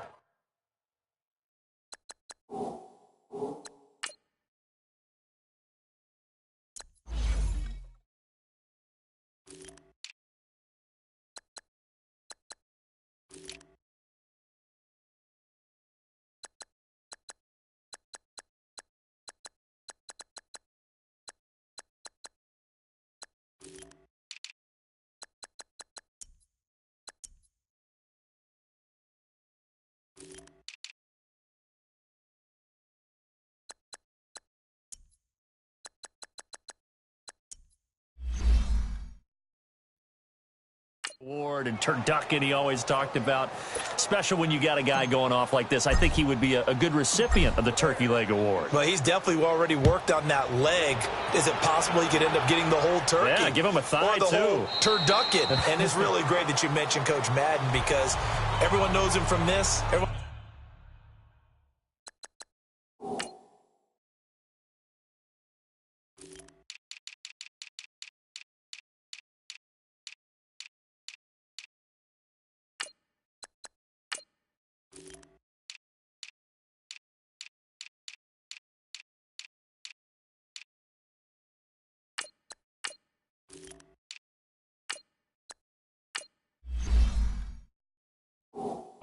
Award and turducken he always talked about. Special when you got a guy going off like this. I think he would be a good recipient of the Turkey Leg Award. Well, he's definitely already worked on that leg. Is it possible he could end up getting the whole turkey? Yeah, give him a thigh, or the too. Whole turducken. And it's really great that you mentioned Coach Madden, because everyone knows him from this.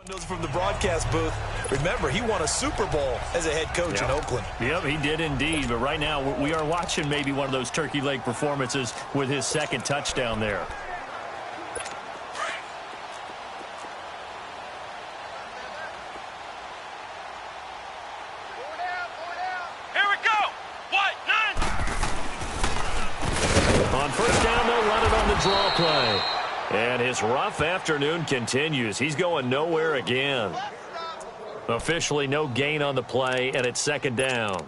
Knows from the broadcast booth. Remember, he won a Super Bowl as a head coach in Oakland. Yep, he did indeed. But right now, we are watching maybe one of those turkey leg performances with his second touchdown there. Here we go. What? None. On first down, they'll run it on the draw play. And his rough afternoon continues. He's going nowhere again. Officially no gain on the play, and it's second down.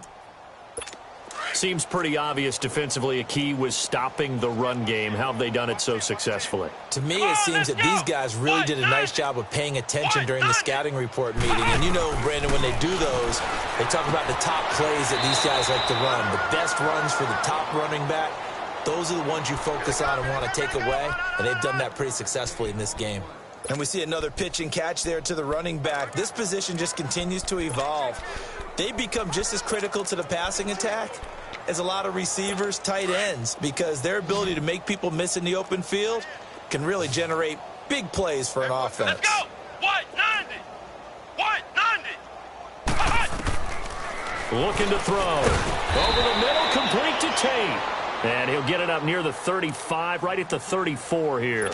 Seems pretty obvious defensively a key was stopping the run game. How have they done it so successfully? To me, it seems that these guys really did a nice job of paying attention during the scouting report meeting. And you know, Brandon, when they do those, they talk about the top plays that these guys like to run. The best runs for the top running back. Those are the ones you focus on and want to take away, and they've done that pretty successfully in this game. And we see another pitch and catch there to the running back. This position just continues to evolve. They become just as critical to the passing attack as a lot of receivers, tight ends, because their ability to make people miss in the open field can really generate big plays for an offense. Let's go. What? 90. What? 90. Looking to throw. Over the middle, complete to Tate. And he'll get it up near the 35, right at the 34 here.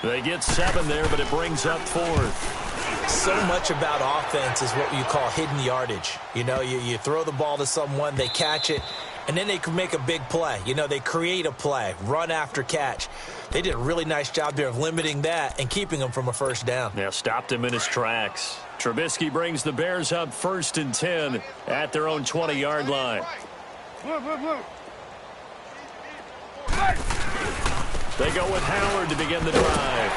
They get 7 there, but it brings up 4th. So much about offense is what you call hidden yardage. You know, you throw the ball to someone, they catch it, and then they can make a big play. You know, they create a play, run after catch. They did a really nice job there of limiting that and keeping him from a first down. Yeah, stopped him in his tracks. Trubisky brings the Bears up 1st and 10 at their own 20-yard line. Blue, blue, blue. They go with Howard to begin the drive.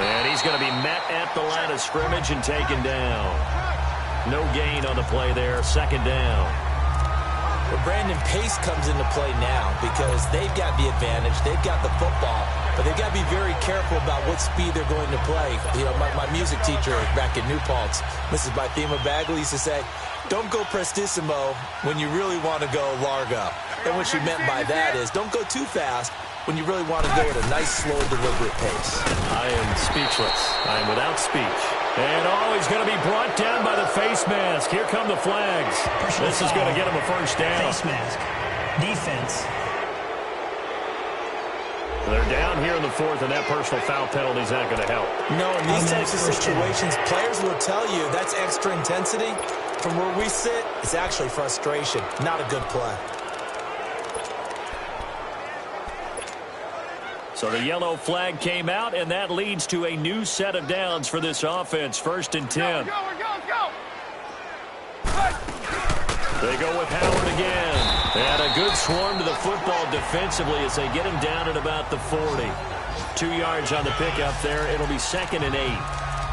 And he's going to be met at the line of scrimmage and taken down. No gain on the play there, 2nd down. But Brandon, pace comes into play now because they've got the advantage. They've got the football, but they've got to be very careful about what speed they're going to play. You know, my music teacher back in New Paltz, Mrs. Bythema Bagley, used to say, don't go prestissimo when you really want to go largo. And what she meant by that is don't go too fast when you really want to go at a nice, slow, deliberate pace. I am speechless. I am without speech. And he's going to be brought down by the face mask. Here come the flags. This is going to get him a first down. Face mask. Defense. They're down here in the 4th, and that personal foul penalty is not going to help. No, in these types of situations, players will tell you that's extra intensity. From where we sit, it's actually frustration, not a good play. So the yellow flag came out, and that leads to a new set of downs for this offense. 1st and 10. Go. They go with Howard again. And a good swarm to the football defensively as they get him down at about the 40. 2 yards on the pickup there. It'll be 2nd and 8.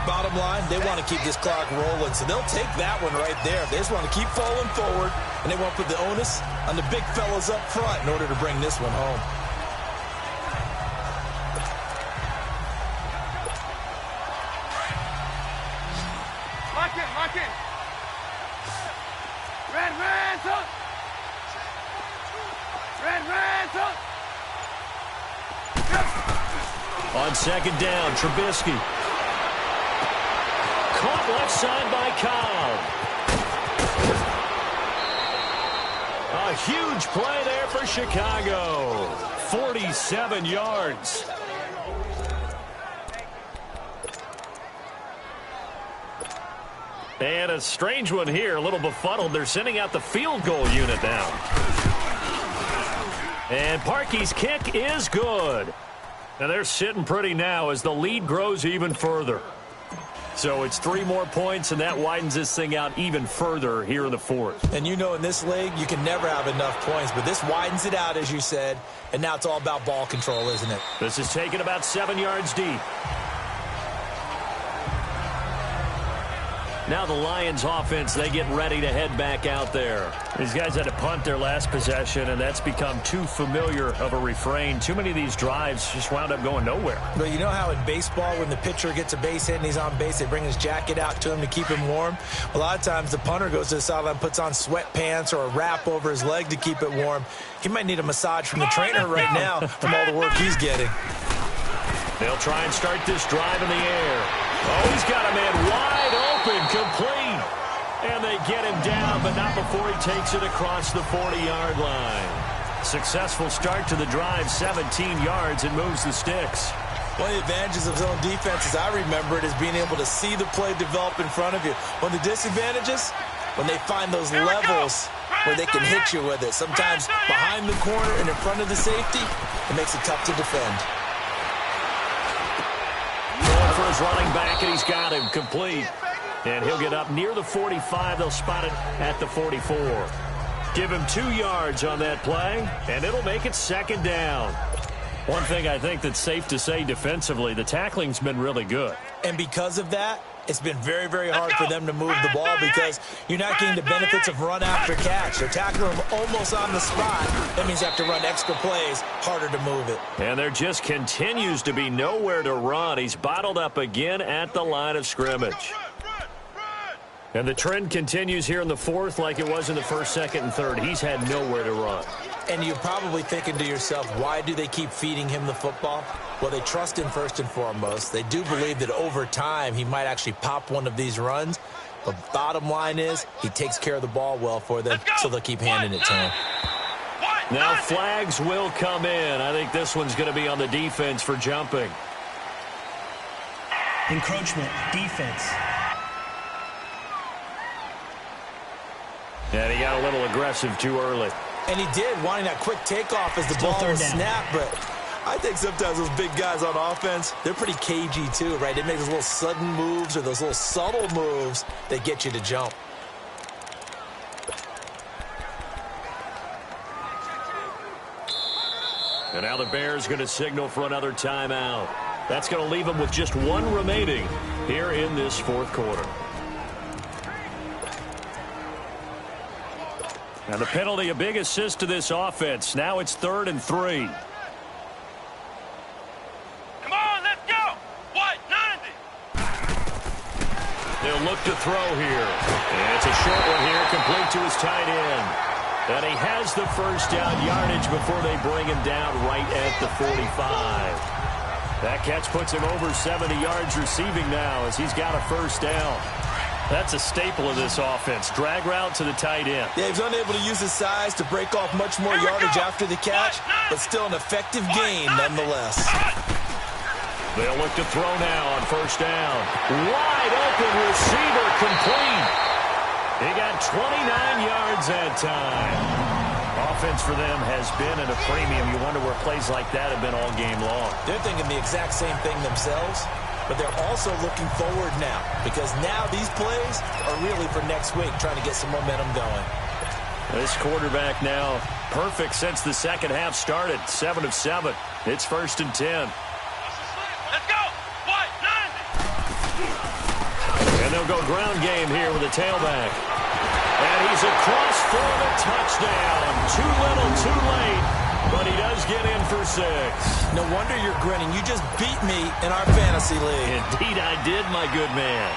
Bottom line, they want to keep this clock rolling, so they'll take that one right there. They just want to keep falling forward, and they want to put the onus on the big fellas up front in order to bring this one home. Lock in. Red, up. Red, up. On 2nd down, Trubisky. Caught left side by Cobb. A huge play there for Chicago. 47 yards. And a strange one here, a little befuddled. They're sending out the field goal unit now. And Parkey's kick is good. And they're sitting pretty now as the lead grows even further. So it's 3 more points, and that widens this thing out even further here in the 4th. And you know in this league, you can never have enough points, but this widens it out, as you said, and now it's all about ball control, isn't it? This is taken about 7 yards deep. Now the Lions offense, they get ready to head back out there. These guys had to punt their last possession, and that's become too familiar of a refrain. Too many of these drives just wound up going nowhere. But you know how in baseball, when the pitcher gets a base hit and he's on base, they bring his jacket out to him to keep him warm? A lot of times the punter goes to the sideline, puts on sweatpants or a wrap over his leg to keep it warm. He might need a massage from the trainer right now from all the work he's getting. They'll try and start this drive in the air. Oh, he's got a man wide open, complete. And they get him down, but not before he takes it across the 40-yard line. Successful start to the drive, 17 yards, and moves the sticks. One of the advantages of zone defense, as I remember it, is being able to see the play develop in front of you. One of the disadvantages, when they find those levels where they can hit you with it. Sometimes behind the corner and in front of the safety, it makes it tough to defend. Going for his running back, and he's got him complete. And he'll get up near the 45. They'll spot it at the 44. Give him 2 yards on that play, and it'll make it 2nd down. One thing I think that's safe to say defensively, the tackling's been really good. And because of that, it's been very, very hard for them to move the ball because you're not getting the benefits of run after catch. They're tackling them almost on the spot. That means you have to run extra plays, harder to move it. And there just continues to be nowhere to run. He's bottled up again at the line of scrimmage. And the trend continues here in the 4th like it was in the 1st, 2nd, and 3rd. He's had nowhere to run. And you're probably thinking to yourself, why do they keep feeding him the football? Well, they trust him first and foremost. They do believe that over time he might actually pop one of these runs. The bottom line is he takes care of the ball well for them, so they'll keep handing it to him. Now flags will come in. I think this one's going to be on the defense for jumping. Encroachment, defense. And he got a little aggressive too early. And he did, wanting that quick takeoff as the ball was snapped, but I think sometimes those big guys on offense, they're pretty cagey too, right? They make those little sudden moves or those little subtle moves that get you to jump. And now the Bears going to signal for another timeout. That's going to leave them with just one remaining here in this fourth quarter. And the penalty, a big assist to this offense. Now it's 3rd and 3. Come on, let's go. What? 90. They'll look to throw here. And it's a short one here, complete to his tight end. And he has the first down yardage before they bring him down right at the 45. That catch puts him over 70 yards receiving now as he's got a first down. That's a staple of this offense. Drag route to the tight end. Yeah, he's unable to use his size to break off much more yardage after the catch, but still an effective gain nonetheless. They'll look to throw now on first down. Wide open receiver complete. He got 29 yards that time. Offense for them has been at a premium. You wonder where plays like that have been all game long. They're thinking the exact same thing themselves, but they're also looking forward now because now these plays are really for next week, trying to get some momentum going. This quarterback now perfect since the second half started. 7 of 7. It's 1st and 10. Let's go. What? 90. And they'll go ground game here with a tailback. And he's across for the touchdown. Too little, too late, but he does get in for 6. No wonder you're grinning. You just beat me in our fantasy league. Indeed I did, my good man.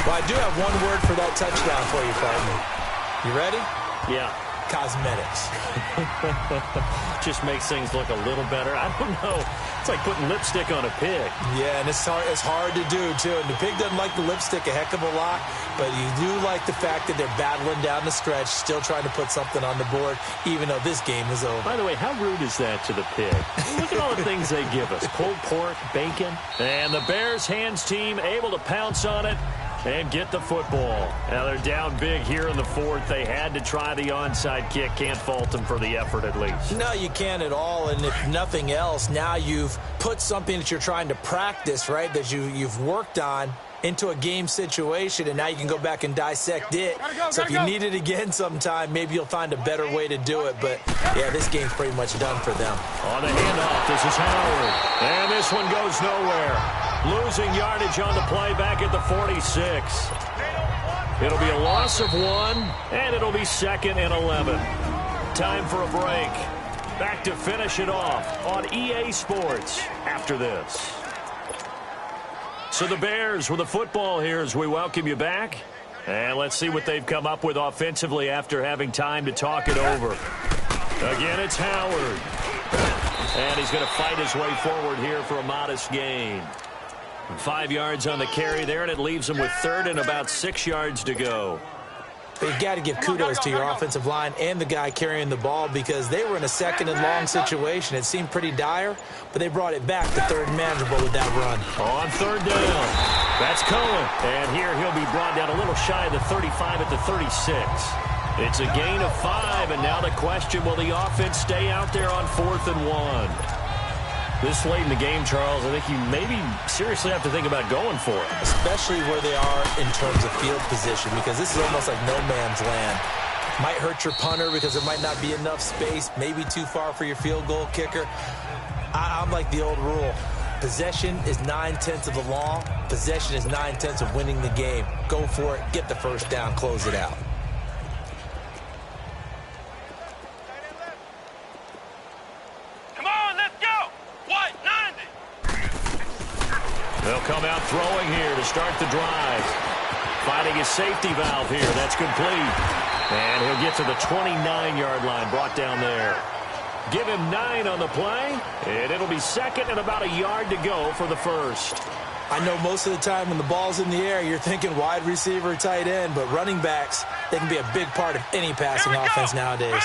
Well, I do have one word for that touchdown for you, partner. You ready? Yeah. Cosmetics. Just makes things look a little better. I don't know. It's like putting lipstick on a pig. Yeah, and it's hard to do, too. And the pig doesn't like the lipstick a heck of a lot, but you do like the fact that they're battling down the stretch, still trying to put something on the board, even though this game is over. By the way, how rude is that to the pig? Look at all the things they give us. Pulled pork, bacon. And the Bears hands team able to pounce on it and get the football. Now they're down big here in the 4th. They had to try the onside kick. Can't fault them for the effort at least. No, you can't at all. And if nothing else, now you've put something that you're trying to practice, right, that you've worked on into a game situation, and now you can go back and dissect it. So if you need it again sometime, maybe you'll find a better way to do it. But, yeah, this game's pretty much done for them. On the handoff, this is Howard. And this one goes nowhere. Losing yardage on the play back at the 46. It'll be a loss of 1, and it'll be 2nd and 11. Time for a break. Back to finish it off on EA Sports after this. So the Bears with the football here as we welcome you back. And let's see what they've come up with offensively after having time to talk it over. Again, it's Howard. And he's going to fight his way forward here for a modest gain. 5 yards on the carry there, and it leaves him with 3rd and about 6 yards to go. But you've got to give kudos to your offensive line and the guy carrying the ball because they were in a 2nd and long situation. It seemed pretty dire, but they brought it back to 3rd and manageable with that run. On 3rd down, that's Cohen. And here he'll be brought down a little shy of the 35 at the 36. It's a gain of 5, and now the question, will the offense stay out there on 4th and 1? This late in the game, Charles, I think you maybe seriously have to think about going for it. Especially where they are in terms of field position, because this is almost like no man's land. Might hurt your punter because there might not be enough space, maybe too far for your field goal kicker. I'm like the old rule. Possession is 9/10 of the law. Possession is 9/10 of winning the game. Go for it, get the first down, close it out. They'll come out throwing here to start the drive. Finding his safety valve here. That's complete. And he'll get to the 29-yard line, brought down there. Give him 9 on the play, and it'll be 2nd and about a yard to go for the 1st. I know most of the time when the ball's in the air, you're thinking wide receiver, tight end, but running backs, they can be a big part of any passing offense nowadays.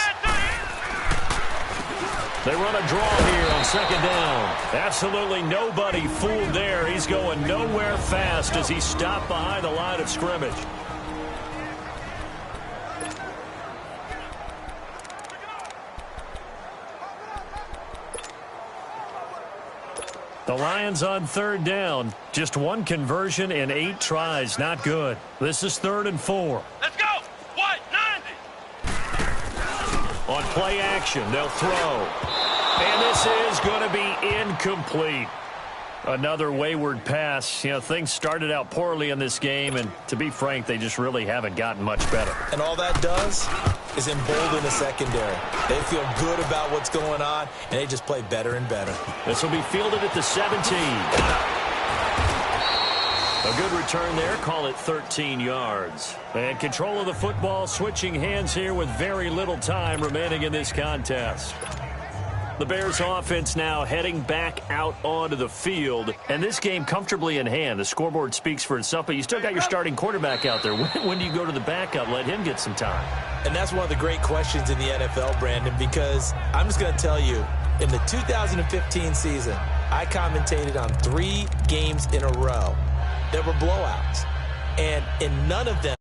They run a draw here on second down. Absolutely nobody fooled there. He's going nowhere fast as he stopped behind the line of scrimmage. The Lions on third down. Just one conversion in 8 tries. Not good. This is 3rd and 4. Let's go. What? 90. On play action, they'll throw. And this is going to be incomplete. Another wayward pass. You know, things started out poorly in this game, and to be frank, they just really haven't gotten much better. And all that does is embolden the secondary. They feel good about what's going on, and they just play better and better. This will be fielded at the 17. A good return there. Call it 13 yards. And control of the football, switching hands here with very little time remaining in this contest. The Bears offense now heading back out onto the field. And this game comfortably in hand. The scoreboard speaks for itself, but you still got your starting quarterback out there. When do you go to the backup? Let him get some time. And that's one of the great questions in the NFL, Brandon, because I'm just going to tell you, in the 2015 season, I commentated on 3 games in a row that were blowouts. And in none of them